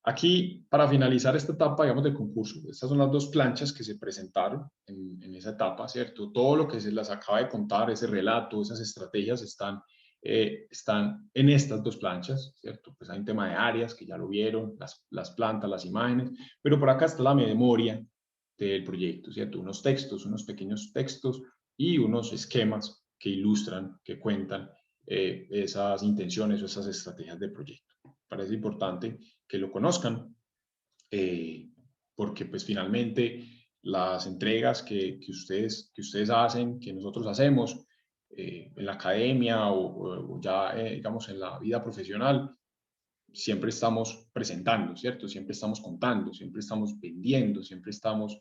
[SPEAKER 2] Aquí, para finalizar esta etapa, digamos, del concurso, estas son las dos planchas que se presentaron en esa etapa, ¿cierto? Todo lo que se las acaba de contar, ese relato, esas estrategias están en estas dos planchas, ¿cierto? Pues hay un tema de áreas, que ya lo vieron, las plantas, las imágenes, pero por acá está la memoria del proyecto, ¿cierto? Unos textos, unos pequeños textos y unos esquemas que ilustran, que cuentan esas intenciones o esas estrategias del proyecto. Parece importante que lo conozcan, porque pues finalmente las entregas que ustedes hacen, que nosotros hacemos en la academia o ya digamos en la vida profesional, siempre estamos presentando, ¿cierto? Siempre estamos contando, siempre estamos vendiendo, siempre estamos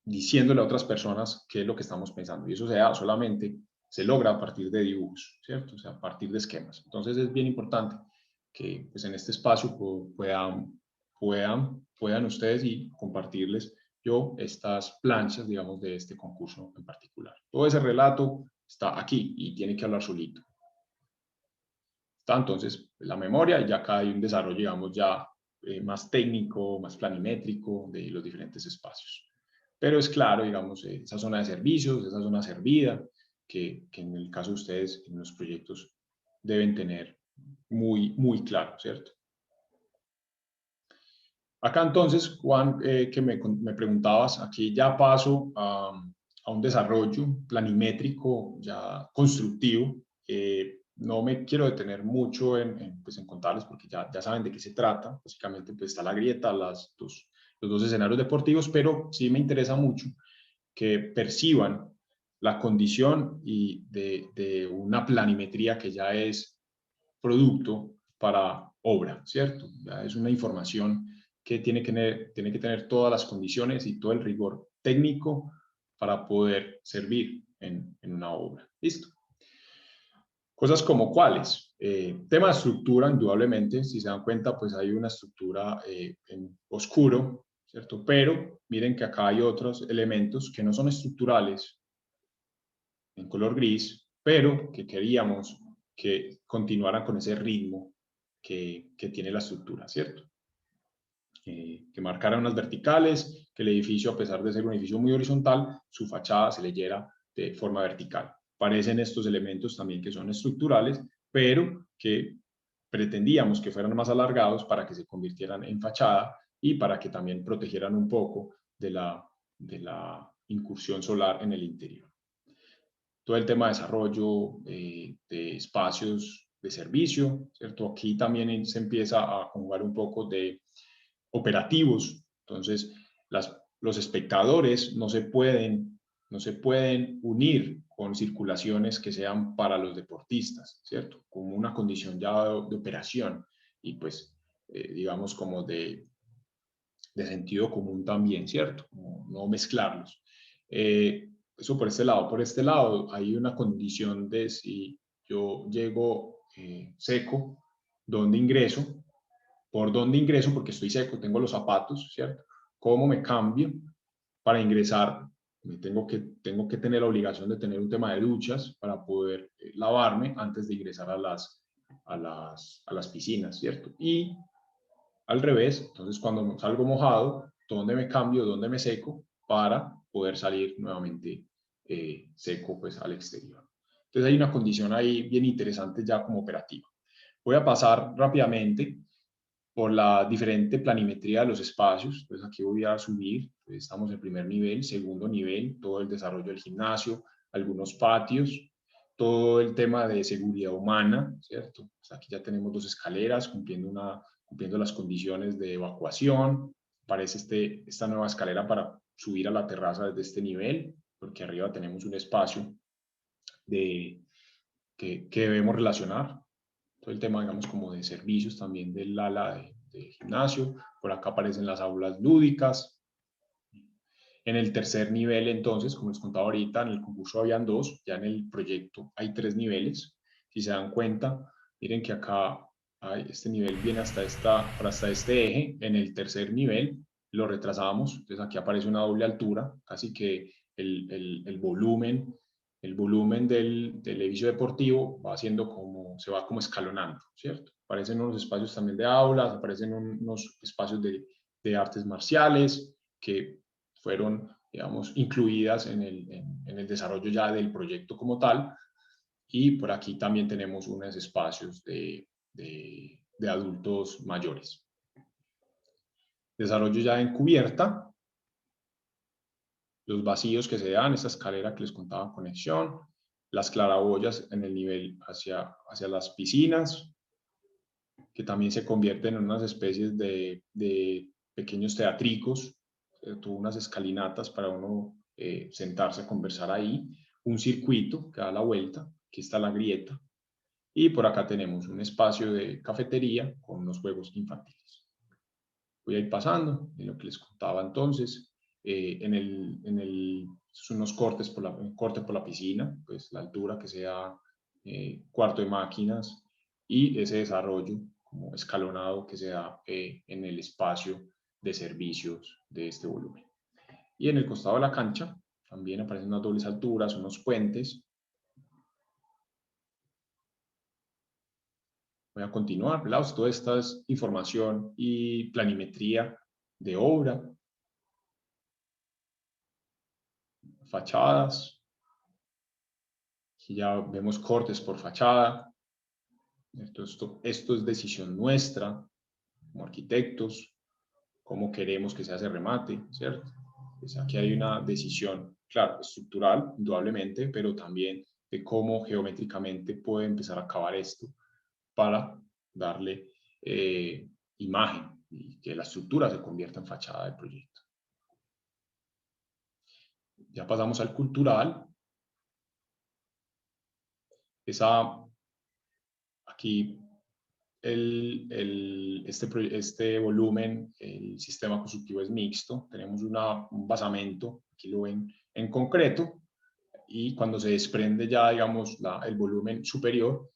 [SPEAKER 2] diciéndole a otras personas qué es lo que estamos pensando. Y eso se logra a partir de dibujos, ¿cierto? O sea, a partir de esquemas. Entonces es bien importante que pues, en este espacio puedan ustedes y compartirles yo estas planchas, digamos, de este concurso en particular. Todo ese relato está aquí y tiene que hablar solito. Está entonces la memoria y ya acá hay un desarrollo, digamos, ya más técnico, más planimétrico de los diferentes espacios. Pero es claro, digamos, esa zona de servicios, esa zona servida, que en el caso de ustedes, en los proyectos, deben tener muy claro, ¿cierto? Acá entonces, Juan, que me preguntabas, aquí ya paso a un desarrollo planimétrico ya constructivo. No me quiero detener mucho pues en contarles porque ya saben de qué se trata. Básicamente pues está la grieta, los dos escenarios deportivos, pero sí me interesa mucho que perciban la condición y de una planimetría que ya es producto para obra, ¿cierto? Ya es una información que tiene que tener todas las condiciones y todo el rigor técnico para poder servir en una obra. ¿Listo? Cosas como cuáles. Tema de estructura, indudablemente, si se dan cuenta, pues hay una estructura en oscuro, ¿cierto? Pero miren que acá hay otros elementos que no son estructurales, en color gris, pero que queríamos que continuaran con ese ritmo que tiene la estructura, ¿cierto? Que marcaran unas verticales, que el edificio, a pesar de ser un edificio muy horizontal, su fachada se leyera de forma vertical. Parecen estos elementos también que son estructurales, pero que pretendíamos que fueran más alargados para que se convirtieran en fachada y para que también protegieran un poco de la incursión solar en el interior. Todo el tema de desarrollo de espacios de servicio, ¿cierto? Aquí también se empieza a jugar un poco de operativos. Entonces, los espectadores no se pueden unir con circulaciones que sean para los deportistas, ¿cierto? Como una condición ya de operación y pues, digamos, como de sentido común también, ¿cierto? Como no mezclarlos. Eso por este lado. Por este lado hay una condición de si yo llego seco, ¿dónde ingreso? ¿Por dónde ingreso? Porque estoy seco, tengo los zapatos, ¿cierto? ¿Cómo me cambio para ingresar? Tengo que tener la obligación de tener un tema de duchas para poder lavarme antes de ingresar a las piscinas, ¿cierto? Y al revés, entonces cuando salgo mojado, ¿dónde me cambio, dónde me seco para poder salir nuevamente seco pues al exterior? Entonces hay una condición ahí bien interesante ya como operativa. Voy a pasar rápidamente por la diferente planimetría de los espacios. Entonces aquí voy a subir, estamos en el primer nivel, segundo nivel, todo el desarrollo del gimnasio, algunos patios, todo el tema de seguridad humana, ¿cierto? Pues aquí ya tenemos dos escaleras cumpliendo las condiciones de evacuación. Aparece esta nueva escalera para subir a la terraza desde este nivel, porque arriba tenemos un espacio que debemos relacionar. Todo el tema, digamos, como de servicios también del ala de gimnasio. Por acá aparecen las aulas lúdicas. En el tercer nivel, entonces, como les contaba ahorita, en el concurso habían dos, ya en el proyecto hay 3 niveles. Si se dan cuenta, miren que acá este nivel viene hasta este eje. En el tercer nivel lo retrasamos, entonces aquí aparece una doble altura, casi que el volumen del edificio deportivo se va como escalonando, ¿cierto? aparecen unos espacios también de aulas, aparecen unos espacios de artes marciales que fueron, digamos, incluidas en el desarrollo ya del proyecto como tal. Y por aquí también tenemos unos espacios de adultos mayores. Desarrollo ya en cubierta, los vacíos que se dan, esta escalera que les contaba, conexión, las claraboyas en el nivel hacia las piscinas, que también se convierten en unas especies de pequeños teatricos, unas escalinatas para uno sentarse a conversar ahí, un circuito que da la vuelta, aquí está la grieta, y por acá tenemos un espacio de cafetería con unos juegos infantiles. Voy a ir pasando en lo que les contaba entonces, unos cortes corte por la piscina, pues la altura que sea cuarto de máquinas y ese desarrollo como escalonado que se da en el espacio de servicios de este volumen. Y en el costado de la cancha también aparecen unas dobles alturas, unos puentes. Voy a continuar, ¿verdad? Toda esta es información y planimetría de obra. Fachadas. Aquí ya vemos cortes por fachada. Esto es decisión nuestra como arquitectos, cómo queremos que sea ese remate, ¿cierto? Pues aquí hay una decisión, claro, estructural, indudablemente, pero también de cómo geométricamente puede empezar a acabar esto para darle imagen y que la estructura se convierta en fachada del proyecto. Ya pasamos al cultural. Aquí este volumen, el sistema constructivo es mixto, tenemos un basamento, aquí lo ven en concreto, y cuando se desprende ya, digamos, el volumen superior,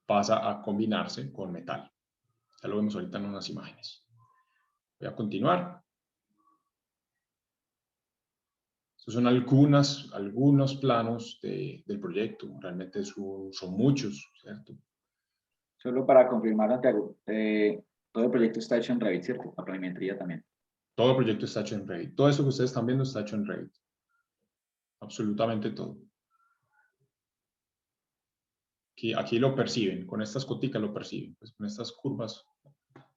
[SPEAKER 2] pasa a combinarse con metal. Ya lo vemos ahorita en unas imágenes. Voy a continuar. Estos son algunos planos del proyecto, realmente son muchos, ¿cierto?
[SPEAKER 1] Solo para confirmar, Santiago, todo el proyecto está hecho en Revit, ¿cierto? La planimetría también.
[SPEAKER 2] Todo el proyecto está hecho en Revit. Todo eso que ustedes están viendo está hecho en Revit. Absolutamente todo. Aquí lo perciben, con estas coticas lo perciben, pues con estas curvas,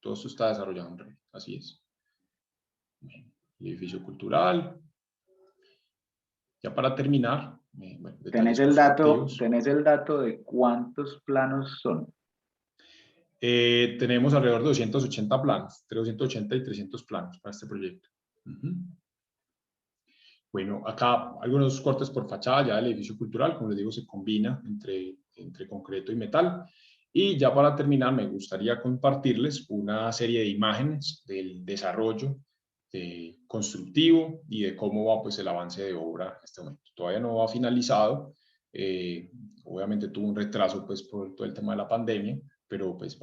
[SPEAKER 2] todo esto está desarrollado en Revit, así es. El edificio cultural. Ya para terminar, bueno, detalles constructivos.
[SPEAKER 1] ¿Tenés el dato de cuántos planos son?
[SPEAKER 2] Tenemos alrededor de 280 planos, entre 280 y 300 planos para este proyecto. Bueno, acá algunos cortes por fachada ya del edificio cultural, como les digo, se combina entre concreto y metal. Y ya para terminar, me gustaría compartirles una serie de imágenes del desarrollo constructivo y de cómo va pues, el avance de obra en este momento. Todavía no ha finalizado, obviamente tuvo un retraso pues, por todo el tema de la pandemia, pero pues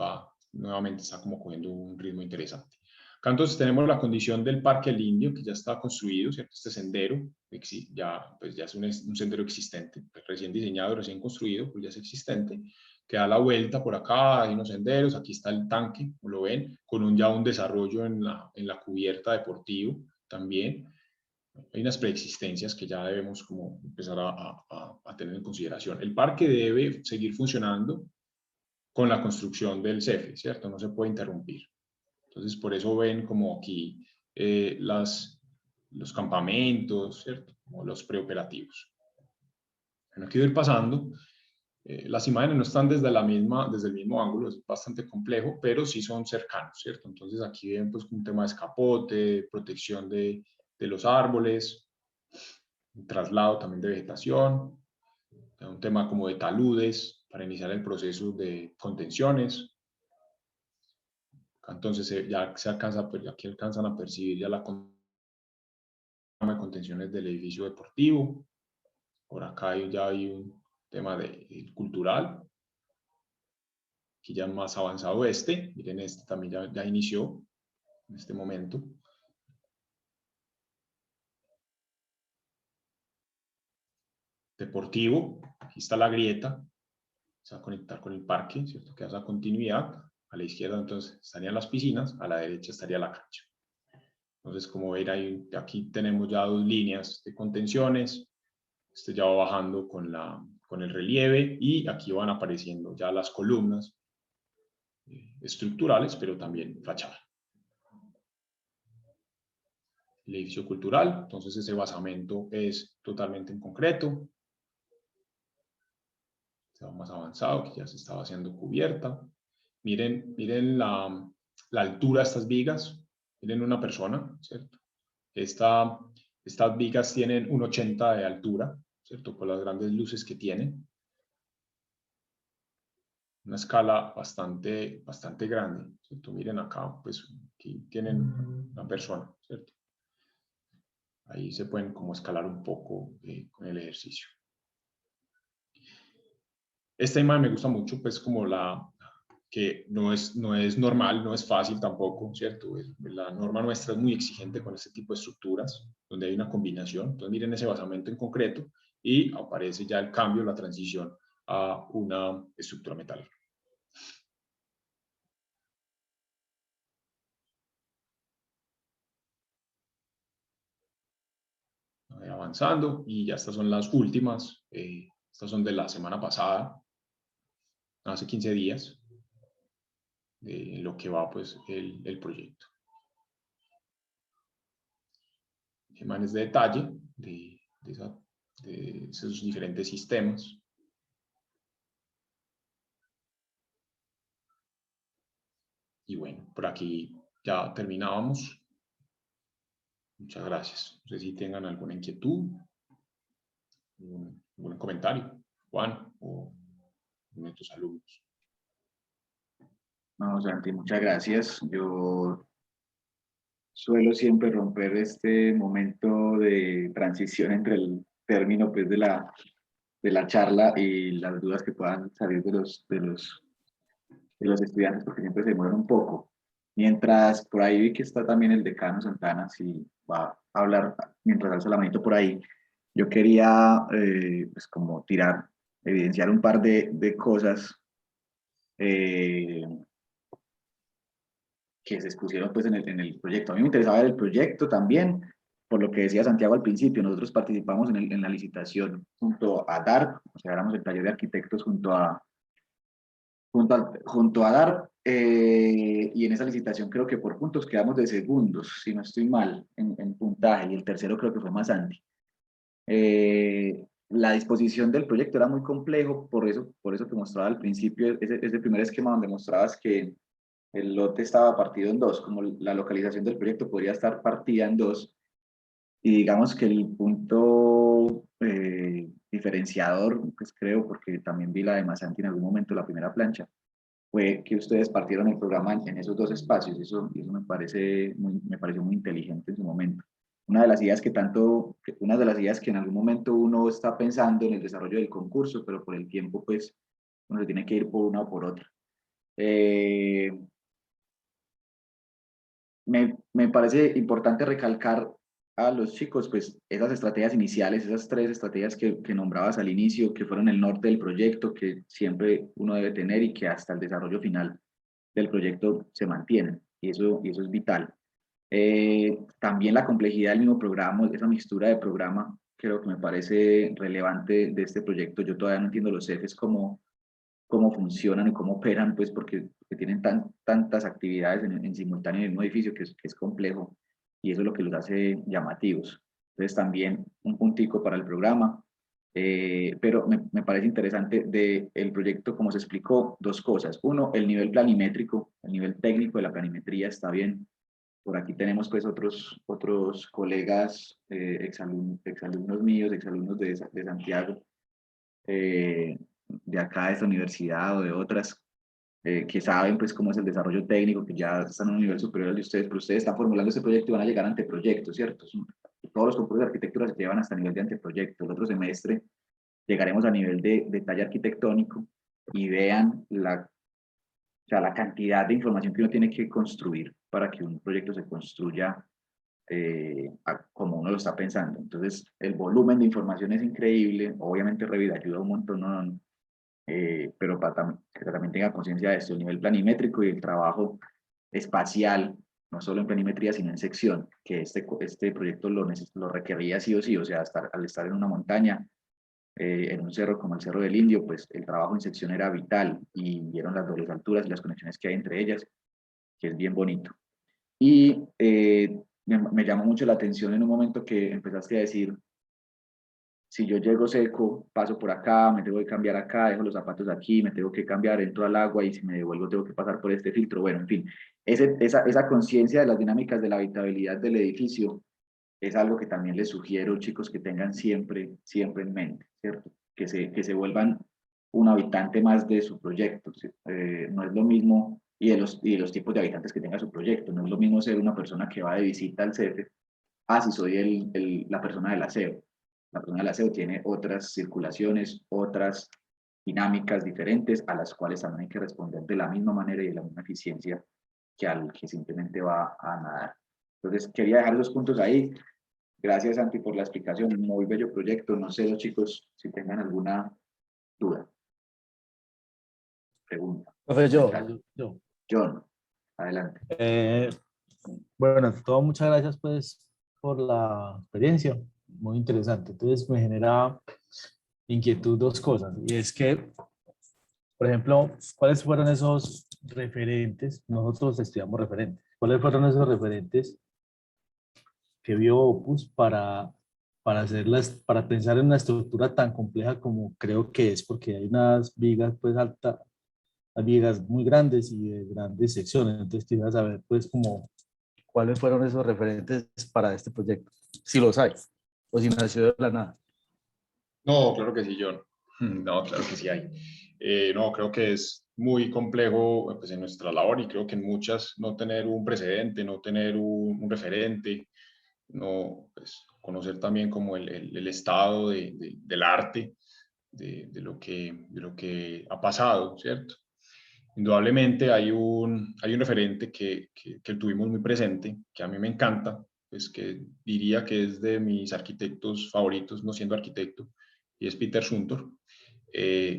[SPEAKER 2] nuevamente está como cogiendo un ritmo interesante. Acá entonces tenemos la condición del Parque El Indio, que ya está construido, ¿cierto? Este sendero pues ya es un sendero existente, recién diseñado, recién construido, pues ya es existente, que da la vuelta por acá, hay unos senderos, aquí está el tanque, como lo ven, con ya un desarrollo en la cubierta deportivo también. Hay unas preexistencias que ya debemos como empezar a tener en consideración. El parque debe seguir funcionando con la construcción del CEFE, ¿cierto? No se puede interrumpir. Entonces, por eso ven como aquí los campamentos, ¿cierto? Como los preoperativos. Bueno, aquí voy a ir pasando. Las imágenes no están desde el mismo ángulo, es bastante complejo, pero sí son cercanos, ¿cierto? Entonces aquí ven pues un tema de escapote, protección de los árboles, un traslado también de vegetación, un tema como de taludes para iniciar el proceso de contenciones. Entonces ya se alcanza, pues aquí alcanzan a percibir ya la de contenciones del edificio deportivo. Por acá ya hay un tema cultural. Aquí ya más avanzado miren este también ya inició en este momento. Deportivo, aquí está la grieta, se va a conectar con el parque, ¿cierto? Que da esa continuidad. A la izquierda entonces estarían las piscinas, a la derecha estaría la cancha. Entonces, como ver ahí, aquí tenemos ya dos líneas de contenciones. Este ya va bajando con el relieve y aquí van apareciendo ya las columnas estructurales, pero también fachada. El edificio cultural, entonces ese basamento es totalmente en concreto. Está más avanzado, que ya se estaba haciendo cubierta. Miren la altura de estas vigas. Miren una persona, ¿cierto? Estas vigas tienen un 80 de altura, ¿cierto? Por las grandes luces que tienen. Una escala bastante grande, ¿cierto? Miren acá, pues aquí tienen una persona, ¿cierto? Ahí se pueden como escalar un poco con el ejercicio. Esta imagen me gusta mucho, pues como que no es normal, no es fácil tampoco, ¿cierto? La norma nuestra es muy exigente con este tipo de estructuras, donde hay una combinación. Entonces miren ese basamento en concreto y aparece ya el cambio, la transición a una estructura metálica. Avanzando y ya estas son las últimas, estas son de la semana pasada, hace 15 días, de lo que va pues el proyecto. Imágenes de detalle de esos diferentes sistemas. Y bueno, por aquí ya terminábamos. Muchas gracias. No sé si tengan alguna inquietud, algún comentario, Juan o nuestros alumnos.
[SPEAKER 1] No, Santi, muchas gracias. Yo suelo siempre romper este momento de transición entre el término pues, de la charla y las dudas que puedan salir de los estudiantes, porque siempre se demoran un poco. Mientras por ahí vi que está también el decano Santana, si va a hablar mientras alza la manito por ahí, yo quería pues como tirar, evidenciar un par de cosas eh, que se expusieron pues en el proyecto. A mí me interesaba el proyecto también, por lo que decía Santiago al principio, nosotros participamos en la licitación junto a DARP, o sea, éramos el taller de arquitectos junto a DARP, y en esa licitación creo que por puntos quedamos de segundos, si no estoy mal, en puntaje, y el tercero creo que fue más Santi. La disposición del proyecto era muy complejo, por eso que mostraba al principio, ese primer esquema donde mostrabas que el lote estaba partido en dos, como la localización del proyecto podría estar partida en dos, y digamos que el punto diferenciador, pues creo, porque también vi la de Masanti en algún momento, la primera plancha, fue que ustedes partieron el programa en esos dos espacios, eso me pareció muy inteligente en su momento. Una de las ideas que en algún momento uno está pensando en el desarrollo del concurso, pero por el tiempo, pues, uno se tiene que ir por una o por otra. Me parece importante recalcar a los chicos, pues, esas estrategias iniciales, esas tres estrategias que nombrabas al inicio, que fueron el norte del proyecto, que siempre uno debe tener y que hasta el desarrollo final del proyecto se mantienen, y eso es vital. También la complejidad del mismo programa, esa mixtura de programa, creo que me parece relevante de este proyecto. Yo todavía no entiendo los ejes cómo funcionan y cómo operan, pues porque tienen tantas actividades en simultáneo en el mismo edificio que es complejo y eso es lo que los hace llamativos. Entonces también un puntico para el programa, pero me parece interesante del proyecto, como se explicó, dos cosas. Uno, el nivel planimétrico, el nivel técnico de la planimetría está bien. Por aquí tenemos pues otros colegas, exalumnos míos, exalumnos de Santiago, eh, de acá de esta universidad o de otras, que saben pues cómo es el desarrollo técnico, que ya están en un nivel superior al de ustedes, pero ustedes están formulando este proyecto y van a llegar a anteproyectos, ¿cierto? Todos los concursos de arquitectura se llevan hasta el nivel de anteproyecto. El otro semestre llegaremos a nivel de detalle arquitectónico y vean o sea, la cantidad de información que uno tiene que construir para que un proyecto se construya como uno lo está pensando. Entonces, el volumen de información es increíble. Obviamente, Revit ayuda un montón, pero que también tenga conciencia de esto, el nivel planimétrico y el trabajo espacial, no solo en planimetría, sino en sección, que este proyecto lo requería sí o sí, o sea, al estar en una montaña, en un cerro como el Cerro del Indio, pues el trabajo en sección era vital y vieron las dobles alturas y las conexiones que hay entre ellas, que es bien bonito. Y me llamó mucho la atención en un momento que empezaste a decir, si yo llego seco, paso por acá, me tengo que cambiar acá, dejo los zapatos aquí, me tengo que cambiar, entro al agua y si me devuelvo tengo que pasar por este filtro. Bueno, en fin, esa conciencia de las dinámicas de la habitabilidad del edificio es algo que también les sugiero, chicos, que tengan siempre, siempre en mente, ¿cierto? Que se vuelvan un habitante más de su proyecto. ¿Sí? No es lo mismo, y de los tipos de habitantes que tenga su proyecto, no es lo mismo ser una persona que va de visita al CEF, si soy la persona del aseo. La persona del aseo tiene otras circulaciones, otras dinámicas diferentes a las cuales también hay que responder de la misma manera y de la misma eficiencia que al que simplemente va a nadar. Entonces, quería dejar esos puntos ahí. Gracias, Santi, por la explicación. Muy bello proyecto. No sé los chicos si tengan alguna duda, pregunta,
[SPEAKER 3] Profe,
[SPEAKER 1] comentario.
[SPEAKER 3] yo.
[SPEAKER 1] John, adelante.
[SPEAKER 3] Bueno, ante todo, muchas gracias pues por la experiencia, muy interesante. Entonces me genera inquietud dos cosas, y es que, por ejemplo, ¿cuáles fueron esos referentes? Nosotros estudiamos referentes. ¿Cuáles fueron esos referentes que vio Opus para pensar en una estructura tan compleja como creo que es? Porque hay unas vigas pues altas, vigas muy grandes y de grandes secciones. Entonces quisiera saber pues como cuáles fueron esos referentes para este proyecto, si los hay, o si nació de la nada.
[SPEAKER 2] No, claro que sí, John. No, claro que sí hay. No, creo que es muy complejo pues, en nuestra labor y creo que en muchas no tener un precedente, no tener un referente, no pues, conocer también como el estado del arte, de lo que ha pasado, ¿cierto? Indudablemente hay un referente que tuvimos muy presente, que a mí me encanta, pues que diría que es de mis arquitectos favoritos, no siendo arquitecto, y es Peter Zumthor,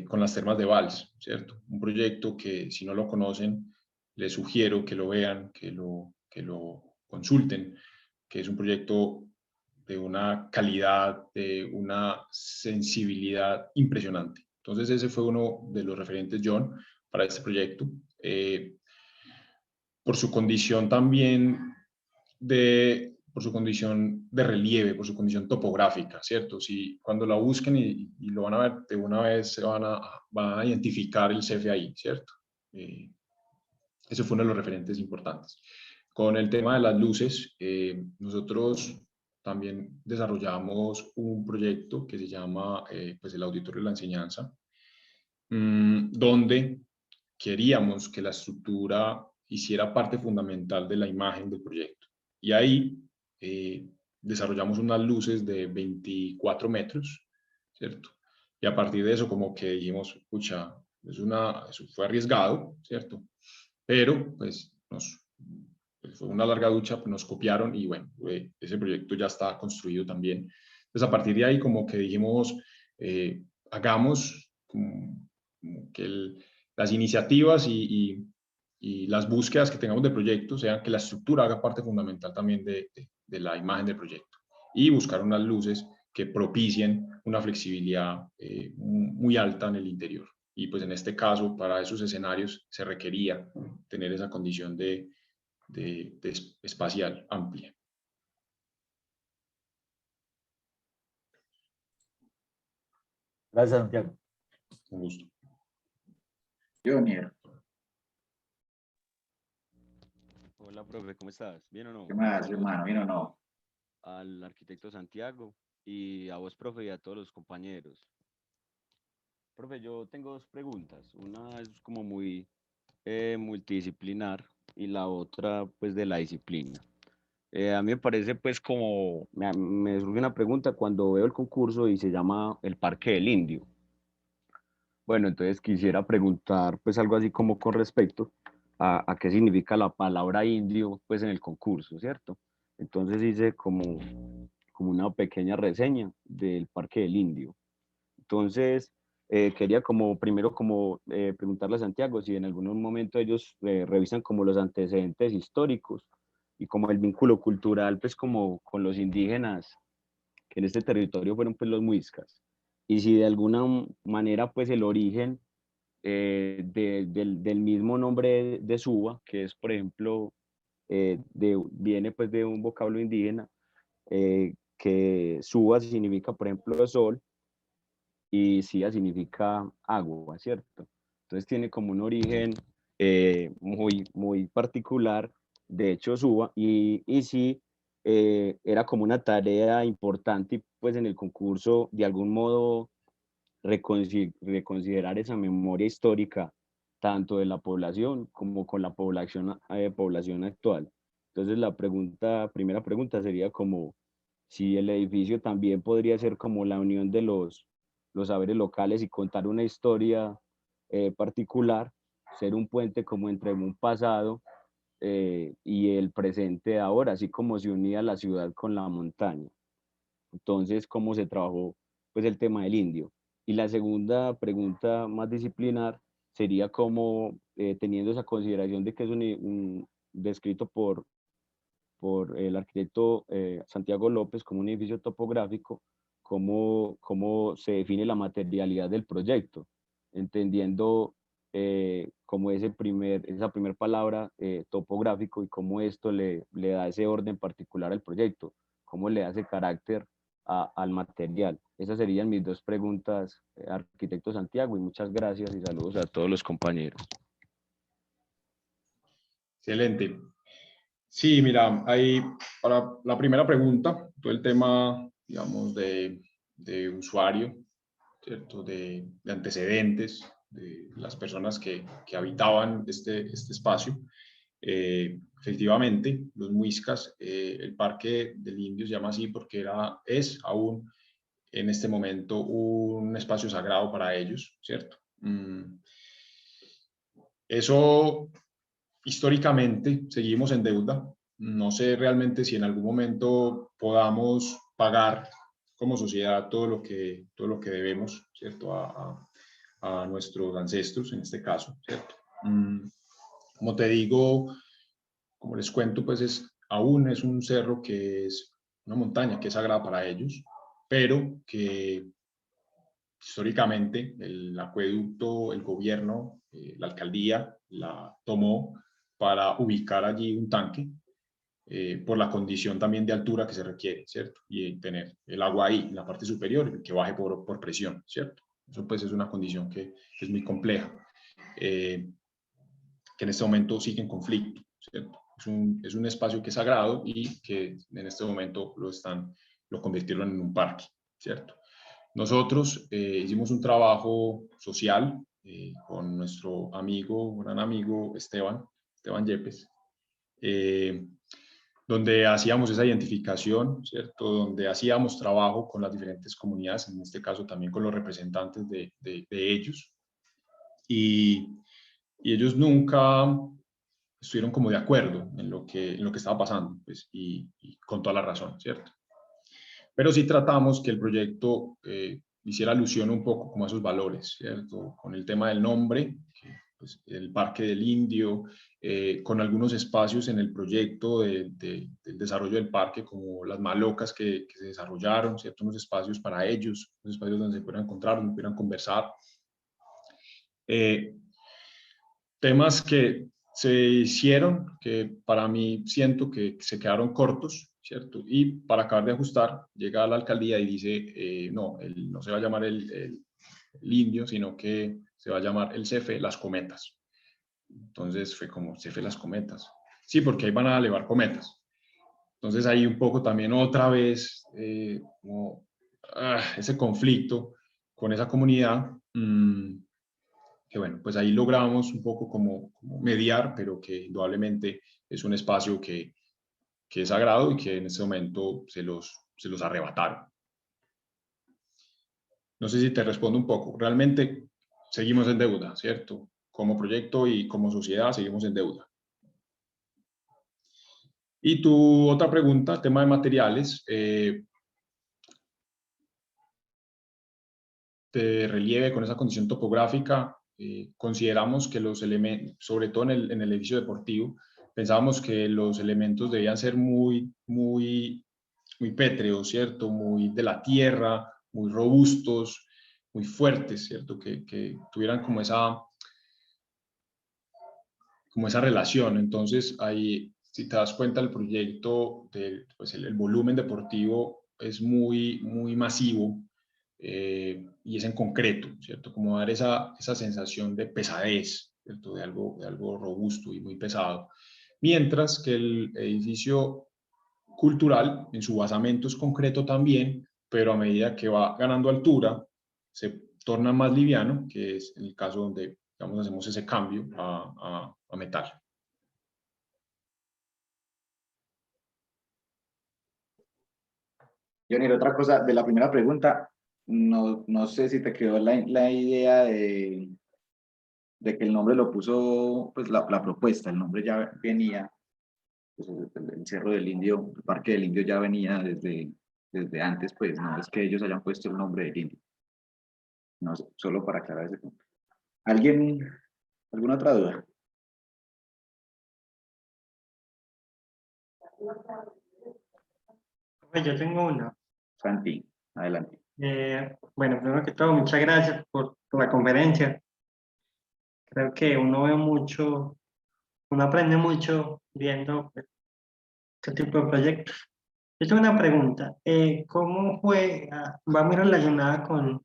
[SPEAKER 2] con las termas de Valls, ¿cierto? Un proyecto que si no lo conocen, les sugiero que lo vean, que lo consulten, que es un proyecto de una calidad, de una sensibilidad impresionante. Entonces ese fue uno de los referentes, John, para este proyecto. Por su condición también por su condición de relieve, por su condición topográfica, ¿cierto? Si cuando la busquen y lo van a ver, de una vez se van a identificar el CFI, ¿cierto? Ese fue uno de los referentes importantes. Con el tema de las luces, nosotros también desarrollamos un proyecto que se llama pues el Auditorio de la Enseñanza, donde queríamos que la estructura hiciera parte fundamental de la imagen del proyecto. Y ahí desarrollamos unas luces de 24 metros, ¿cierto? Y a partir de eso como que dijimos, pucha, eso fue arriesgado, ¿cierto? Pero pues fue una larga ducha, pues nos copiaron y bueno, ese proyecto ya está construido también. Entonces a partir de ahí como que dijimos, hagamos como que las iniciativas y las búsquedas que tengamos de proyectos sean que la estructura haga parte fundamental también de la imagen del proyecto y buscar unas luces que propicien una flexibilidad muy alta en el interior. Y pues en este caso, para esos escenarios se requería tener esa condición de espacial amplia.
[SPEAKER 3] Gracias, Santiago.
[SPEAKER 2] Un gusto.
[SPEAKER 1] Jonier,
[SPEAKER 4] Hola, profe, ¿cómo estás? ¿Bien o no?
[SPEAKER 1] ¿qué
[SPEAKER 4] Un
[SPEAKER 1] más,
[SPEAKER 4] saludo
[SPEAKER 1] hermano? ¿Bien o
[SPEAKER 4] también
[SPEAKER 1] no?
[SPEAKER 4] al arquitecto Santiago y a vos, profe, y a todos los compañeros. Profe, yo tengo dos preguntas. Una es como muy multidisciplinar y la otra, pues, de la disciplina. A mí me parece, pues, me surge una pregunta cuando veo el concurso y se llama el Parque del Indio. Bueno, entonces quisiera preguntar, pues, algo así como con respecto a qué significa la palabra indio, pues, en el concurso, ¿cierto? Entonces hice como una pequeña reseña del Parque del Indio. Entonces, quería como primero como preguntarle a Santiago si en algún momento ellos revisan como los antecedentes históricos y como el vínculo cultural pues como con los indígenas que en este territorio fueron pues los muiscas, y si de alguna manera pues el origen del mismo nombre de Suba, que es por ejemplo, viene pues de un vocablo indígena, que Suba significa por ejemplo sol y Sia significa agua, ¿cierto? Entonces tiene como un origen muy particular, de hecho Suba, y sí, era como una tarea importante pues en el concurso de algún modo reconsiderar esa memoria histórica tanto de la población como con la población actual. Entonces la primera pregunta sería como si el edificio también podría ser como la unión de los saberes locales y contar una historia particular, ser un puente como entre un pasado y el presente de ahora, así como se unía la ciudad con la montaña. Entonces, ¿cómo se trabajó pues el tema del indio? Y la segunda pregunta más disciplinar sería cómo, teniendo esa consideración de que es descrito por el arquitecto Santiago López como un edificio topográfico, cómo se define la materialidad del proyecto, entendiendo como esa primera palabra topográfico y cómo esto le da ese orden particular al proyecto, cómo le da ese carácter al material. Esas serían mis dos preguntas, arquitecto Santiago, y muchas gracias y saludos a todos los compañeros.
[SPEAKER 2] Excelente. Sí, mira, ahí para la primera pregunta, todo el tema, digamos, de usuario, ¿cierto? De antecedentes, de las personas que habitaban este espacio. Efectivamente, los muiscas, el Parque del Indio se llama así porque es aún en este momento un espacio sagrado para ellos, ¿cierto? Eso históricamente seguimos en deuda. No sé realmente si en algún momento podamos pagar como sociedad todo lo que debemos, ¿cierto? A nuestros ancestros en este caso, ¿cierto? Como te digo, como les cuento, pues aún es un cerro que es una montaña que es sagrada para ellos, pero que históricamente el acueducto, el gobierno, la alcaldía la tomó para ubicar allí un tanque por la condición también de altura que se requiere, ¿cierto? Y tener el agua ahí, en la parte superior, que baje por presión, ¿cierto? Eso pues es una condición que es muy compleja, que en este momento sigue en conflicto, ¿cierto? Es un espacio que es sagrado y que en este momento lo convirtieron en un parque, ¿cierto? Nosotros hicimos un trabajo social con nuestro gran amigo Esteban Yepes, donde hacíamos esa identificación, ¿cierto? Donde hacíamos trabajo con las diferentes comunidades, en este caso también con los representantes de ellos, y ellos nunca estuvieron como de acuerdo en lo que estaba pasando, pues, y con toda la razón, ¿cierto? Pero sí tratamos que el proyecto hiciera alusión un poco como a esos valores, ¿cierto? Con el tema del nombre, pues, el Parque del Indio, con algunos espacios en el proyecto del desarrollo del parque, como las malocas que se desarrollaron, ¿cierto? Unos espacios para ellos, unos espacios donde se pudieran encontrar, donde pudieran conversar. Temas que se hicieron, que para mí siento que se quedaron cortos, ¿cierto? Y para acabar de ajustar, llega a la alcaldía y dice, no, no se va a llamar el indio, sino que se va a llamar el CFE Las Cometas. Entonces fue como CFE Las Cometas. Sí, porque ahí van a elevar cometas. Entonces ahí un poco también otra vez ese conflicto con esa comunidad, que bueno, pues ahí logramos un poco como mediar, pero que indudablemente es un espacio que es sagrado y que en este momento se los arrebataron. No sé si te respondo un poco. Realmente seguimos en deuda, ¿cierto? Como proyecto y como sociedad seguimos en deuda. Y tu otra pregunta, tema de materiales. de relieve, con esa condición topográfica, consideramos que los elementos, sobre todo en el edificio deportivo, pensábamos que los elementos debían ser muy pétreos, ¿cierto? Muy de la tierra, muy robustos, muy fuertes, ¿cierto? Que tuvieran como esa relación. Entonces, ahí, si te das cuenta, el proyecto, pues el volumen deportivo es muy masivo, y es en concreto, ¿cierto? Como dar esa sensación de pesadez, ¿cierto? De algo robusto y muy pesado. Mientras que el edificio cultural, en su basamento es concreto también, pero a medida que va ganando altura, se torna más liviano, que es el caso donde, digamos, hacemos ese cambio a metal.
[SPEAKER 1] Johnny, otra cosa de la primera pregunta, no sé si te quedó la idea de que el nombre lo puso, pues la propuesta, el nombre ya venía, pues el Cerro del Indio, el Parque del Indio ya venía desde antes, pues no es que ellos hayan puesto el nombre del Indio. No, solo para aclarar ese punto. ¿Alguna otra duda?
[SPEAKER 5] Pues yo tengo una.
[SPEAKER 1] Santi, adelante.
[SPEAKER 5] Bueno, primero que todo, muchas gracias por la conferencia. Creo que uno ve mucho, uno aprende mucho viendo pues, este tipo de proyectos. Yo tengo una pregunta. ¿Cómo fue? Va muy relacionada con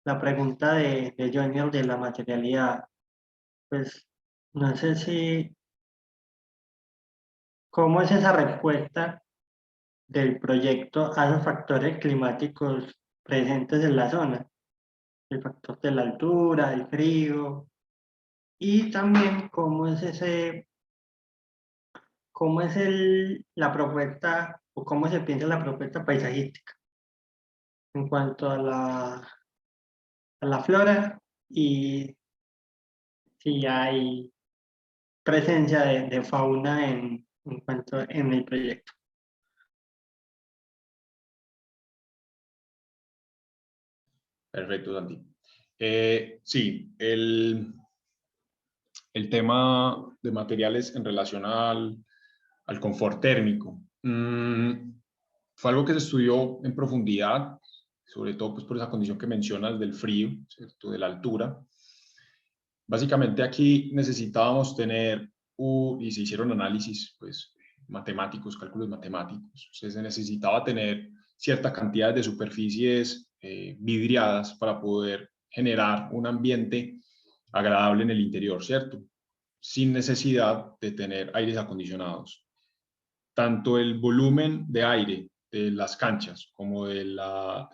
[SPEAKER 5] la pregunta de Johnny de la materialidad. Pues no sé si, ¿cómo es esa respuesta del proyecto a los factores climáticos presentes en la zona? El factor de la altura, el frío, y también cómo es la propuesta o cómo se piensa la propuesta paisajística en cuanto a la flora y si hay presencia de fauna en el proyecto.
[SPEAKER 2] Perfecto, Santi. Sí, el tema de materiales en relación al confort térmico. Fue algo que se estudió en profundidad, sobre todo pues, por esa condición que mencionas del frío, ¿cierto? De la altura. Básicamente aquí necesitábamos tener, y se hicieron análisis pues, matemáticos, cálculos matemáticos. Se necesitaba tener cierta cantidad de superficies vidriadas para poder generar un ambiente agradable en el interior, ¿cierto? Sin necesidad de tener aires acondicionados. Tanto el volumen de aire de las canchas como del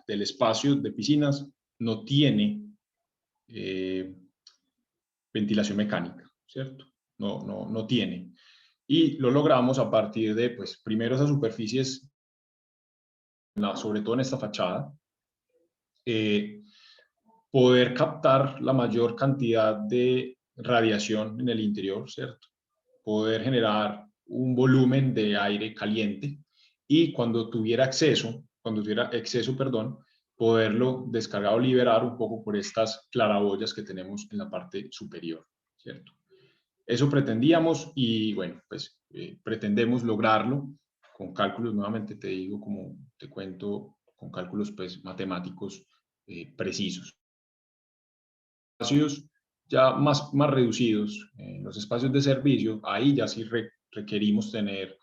[SPEAKER 2] espacio de piscinas no tiene ventilación mecánica, ¿cierto? No tiene. Y lo logramos a partir de, pues, primero esas superficies, sobre todo en esta fachada, poder captar la mayor cantidad de radiación en el interior, ¿cierto? Poder generar un volumen de aire caliente y cuando tuviera exceso, perdón, poderlo descargar o liberar un poco por estas claraboyas que tenemos en la parte superior, ¿cierto? Eso pretendíamos y bueno, pues pretendemos lograrlo con cálculos, nuevamente te digo, como te cuento, con cálculos pues matemáticos precisos. Espacios ya más reducidos, los espacios de servicio, ahí ya sí requerimos tener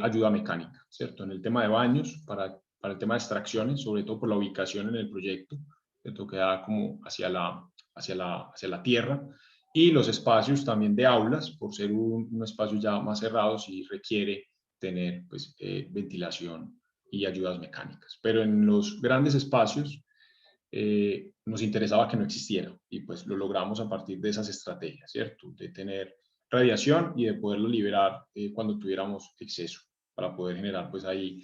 [SPEAKER 2] ayuda mecánica, ¿cierto? En el tema de baños, para el tema de extracciones, sobre todo por la ubicación en el proyecto, ¿cierto? Que da como hacia la tierra, y los espacios también de aulas, por ser un espacio ya más cerrado, sí requiere tener pues, ventilación y ayudas mecánicas. Pero en los grandes espacios, nos interesaba que no existiera y pues lo logramos a partir de esas estrategias, ¿cierto? De tener radiación y de poderlo liberar cuando tuviéramos exceso para poder generar pues ahí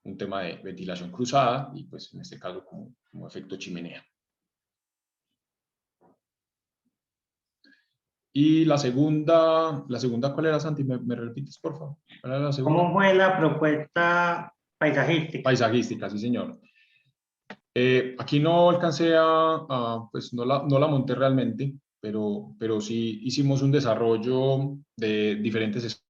[SPEAKER 2] un tema de ventilación cruzada y pues en este caso como efecto chimenea. Y la segunda, ¿cuál era, Santi? ¿Me repites, por favor? ¿Cuál era la segunda?
[SPEAKER 5] ¿Cómo fue la propuesta paisajística?
[SPEAKER 2] Paisajística, sí, señor. Aquí no alcancé pues no la monté realmente, pero sí hicimos un desarrollo de diferentes.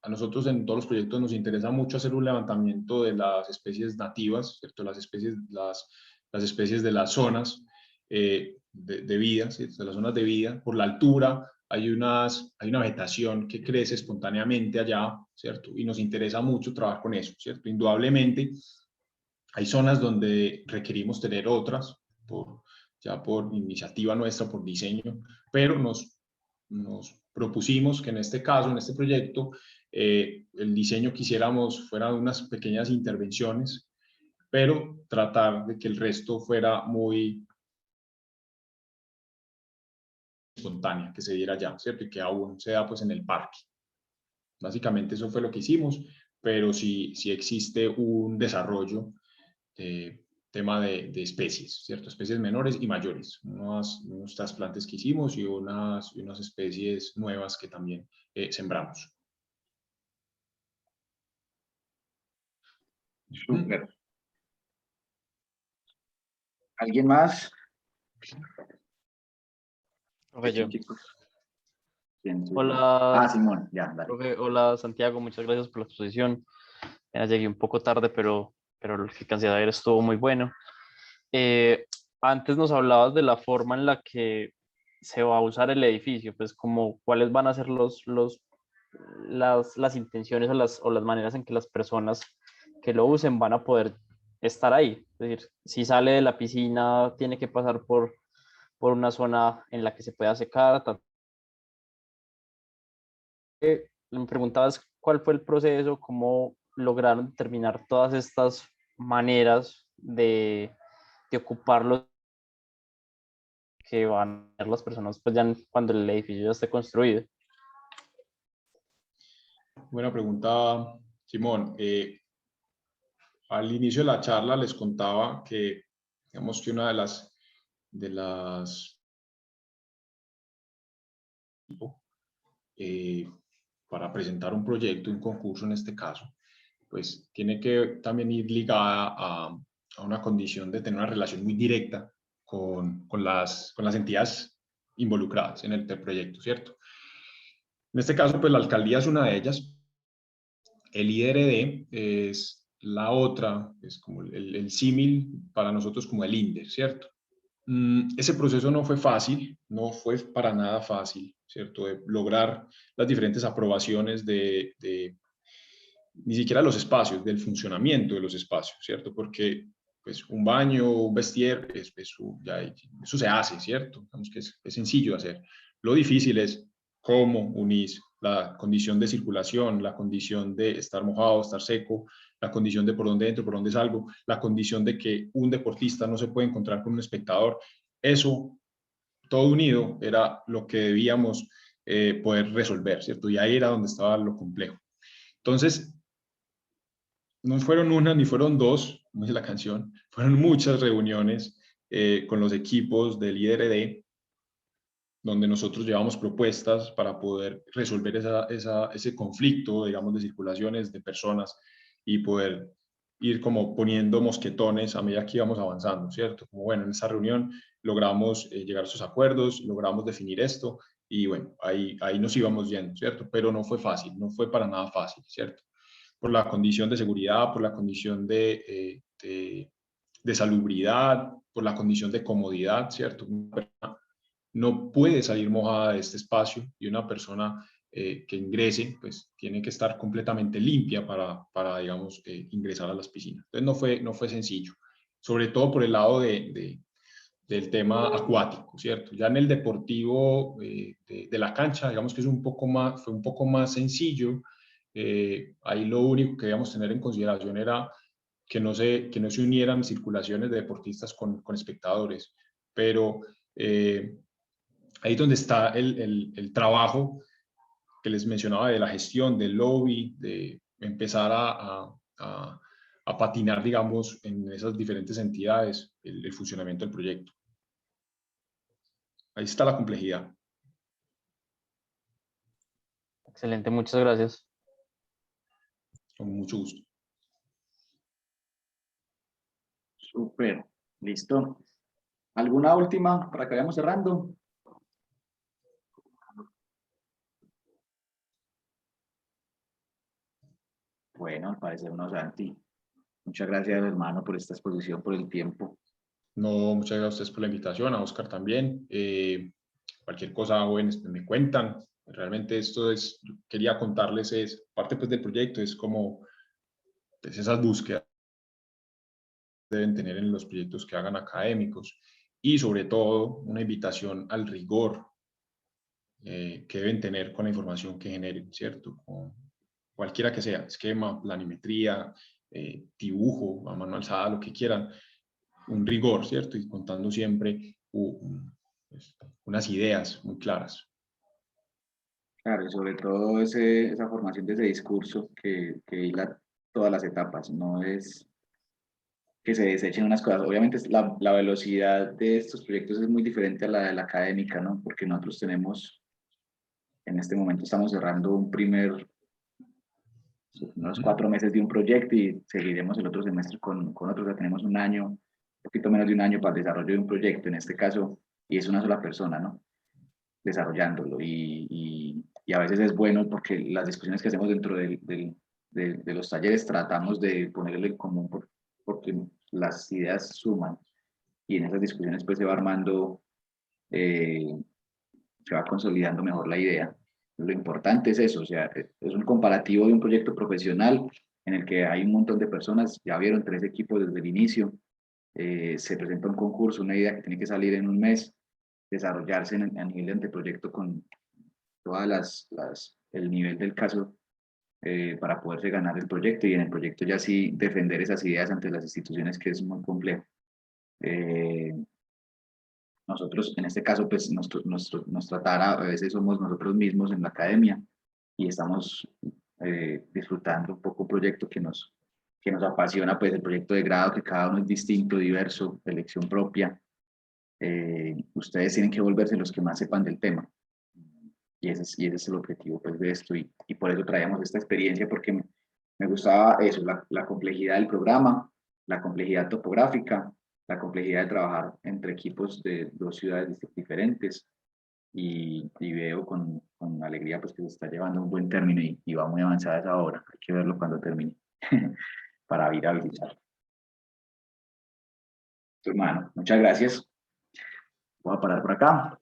[SPEAKER 2] A nosotros en todos los proyectos nos interesa mucho hacer un levantamiento de las especies nativas, ¿cierto? Las especies de las zonas de vida, ¿cierto? De las zonas de vida. Por la altura hay una vegetación que crece espontáneamente allá, ¿cierto? Y nos interesa mucho trabajar con eso, ¿cierto? Indudablemente hay zonas donde requerimos tener otras, ya por iniciativa nuestra, por diseño, pero nos propusimos que en este caso, en este proyecto, el diseño que hiciéramos fueran unas pequeñas intervenciones, pero tratar de que el resto fuera muy espontánea, que se diera ya, ¿cierto? Y que aún se da pues en el parque. Básicamente eso fue lo que hicimos, pero sí existe un desarrollo tema de especies, ¿cierto? Especies menores y mayores, unos trasplantes que hicimos y unas especies nuevas que también sembramos.
[SPEAKER 1] Súper. ¿Alguien más?
[SPEAKER 6] Profe, yo.
[SPEAKER 1] Chicos. ¿Quién soy yo?
[SPEAKER 6] Hola,
[SPEAKER 1] Simón, ya, dale.
[SPEAKER 6] profe, hola Santiago, muchas gracias por la exposición. Ya llegué un poco tarde, pero el que alcancé a ver estuvo muy bueno. Antes nos hablabas de la forma en la que se va a usar el edificio, pues como cuáles van a ser las intenciones o las maneras en que las personas que lo usen van a poder estar ahí. Es decir, si sale de la piscina, tiene que pasar por una zona en la que se pueda secar. Me preguntabas cuál fue el proceso, cómo lograron determinar todas estas maneras de ocuparlo que van a ver las personas pues ya cuando el edificio ya esté construido.
[SPEAKER 2] Buena pregunta, Simón. Al inicio de la charla les contaba que, digamos que una de las eh, para presentar un proyecto, un concurso en este caso, pues tiene que también ir ligada a una condición de tener una relación muy directa con las entidades involucradas en el proyecto, ¿cierto? En este caso, pues la alcaldía es una de ellas, el IRD es la otra, es como el símil para nosotros como el INDER, ¿cierto? Ese proceso no fue fácil, no fue para nada fácil, ¿cierto? De lograr las diferentes aprobaciones ni siquiera los espacios, del funcionamiento de los espacios, ¿cierto? Porque pues un baño, un vestier, eso se hace, ¿cierto? Digamos que es sencillo de hacer. Lo difícil es cómo unís la condición de circulación, la condición de estar mojado, estar seco, la condición de por dónde entro, por dónde salgo, la condición de que un deportista no se puede encontrar con un espectador. Eso, todo unido, era lo que debíamos poder resolver, ¿cierto? Y ahí era donde estaba lo complejo. Entonces, no fueron una ni fueron dos, como dice la canción, fueron muchas reuniones con los equipos del IRD, donde nosotros llevamos propuestas para poder resolver ese conflicto, digamos, de circulaciones de personas y poder ir como poniendo mosquetones a medida que íbamos avanzando, ¿cierto? Como bueno, en esa reunión logramos llegar a esos acuerdos, logramos definir esto y bueno, ahí nos íbamos yendo, ¿cierto? Pero no fue fácil, no fue para nada fácil, ¿cierto? Por la condición de seguridad, por la condición de salubridad, por la condición de comodidad, ¿cierto? Una persona no puede salir mojada de este espacio y una persona que ingrese, pues tiene que estar completamente limpia para digamos, ingresar a las piscinas. Entonces no fue sencillo, sobre todo por el lado del tema acuático, ¿cierto? Ya en el deportivo de la cancha, digamos que fue un poco más sencillo. Ahí lo único que debíamos tener en consideración era que no se unieran circulaciones de deportistas con espectadores, pero ahí es donde está el trabajo que les mencionaba de la gestión, del lobby, de empezar a patinar, digamos, en esas diferentes entidades, el funcionamiento del proyecto. Ahí está la complejidad.
[SPEAKER 6] Excelente, muchas gracias.
[SPEAKER 2] Con mucho gusto.
[SPEAKER 1] Súper, listo. ¿Alguna última para que vayamos cerrando? Bueno, al parecer no, Santi. Muchas gracias, hermano, por esta exposición, por el tiempo.
[SPEAKER 2] No, muchas gracias a ustedes por la invitación, a Oscar también. Cualquier cosa, jóvenes, pues me cuentan. Realmente esto es, quería contarles, es parte pues del proyecto, es como pues, esas búsquedas deben tener en los proyectos que hagan académicos y sobre todo una invitación al rigor que deben tener con la información que generen, ¿cierto? Con cualquiera que sea, esquema, planimetría, dibujo, a mano alzada, lo que quieran, un rigor, ¿cierto? Y contando siempre pues, unas ideas muy claras.
[SPEAKER 1] Claro, y sobre todo esa formación de ese discurso que hila todas las etapas, no es que se desechen unas cosas. Obviamente la velocidad de estos proyectos es muy diferente a la de la académica, ¿no? Porque nosotros tenemos, en este momento estamos cerrando unos 4 meses de un proyecto y seguiremos el otro semestre con otro, o sea, tenemos un año, un poquito menos de un año para el desarrollo de un proyecto, en este caso, y es una sola persona, ¿no? Desarrollándolo y a veces es bueno porque las discusiones que hacemos dentro de los talleres tratamos de ponerle en común porque las ideas suman y en esas discusiones pues se va armando, se va consolidando mejor la idea. Lo importante es eso, o sea, es un comparativo de un proyecto profesional en el que hay un montón de personas, ya vieron 3 equipos desde el inicio, se presenta un concurso, una idea que tiene que salir en un mes, desarrollarse a nivel de anteproyecto con todas el nivel del caso para poderse ganar el proyecto y en el proyecto ya sí defender esas ideas ante las instituciones que es muy complejo. Nosotros, en este caso, pues nuestra tarea a veces somos nosotros mismos en la academia y estamos disfrutando un poco un proyecto que nos apasiona, pues el proyecto de grado, que cada uno es distinto, diverso, de elección propia. Ustedes tienen que volverse los que más sepan del tema. Y ese es el objetivo pues, de esto. Y por eso traíamos esta experiencia, porque me gustaba eso, la complejidad del programa, la complejidad topográfica, la complejidad de trabajar entre equipos de 2 ciudades diferentes. Y veo con alegría pues, que se está llevando un buen término y va muy avanzada esa obra. Hay que verlo cuando termine para ir a visitar. Hermano, muchas gracias. Voy a parar por acá.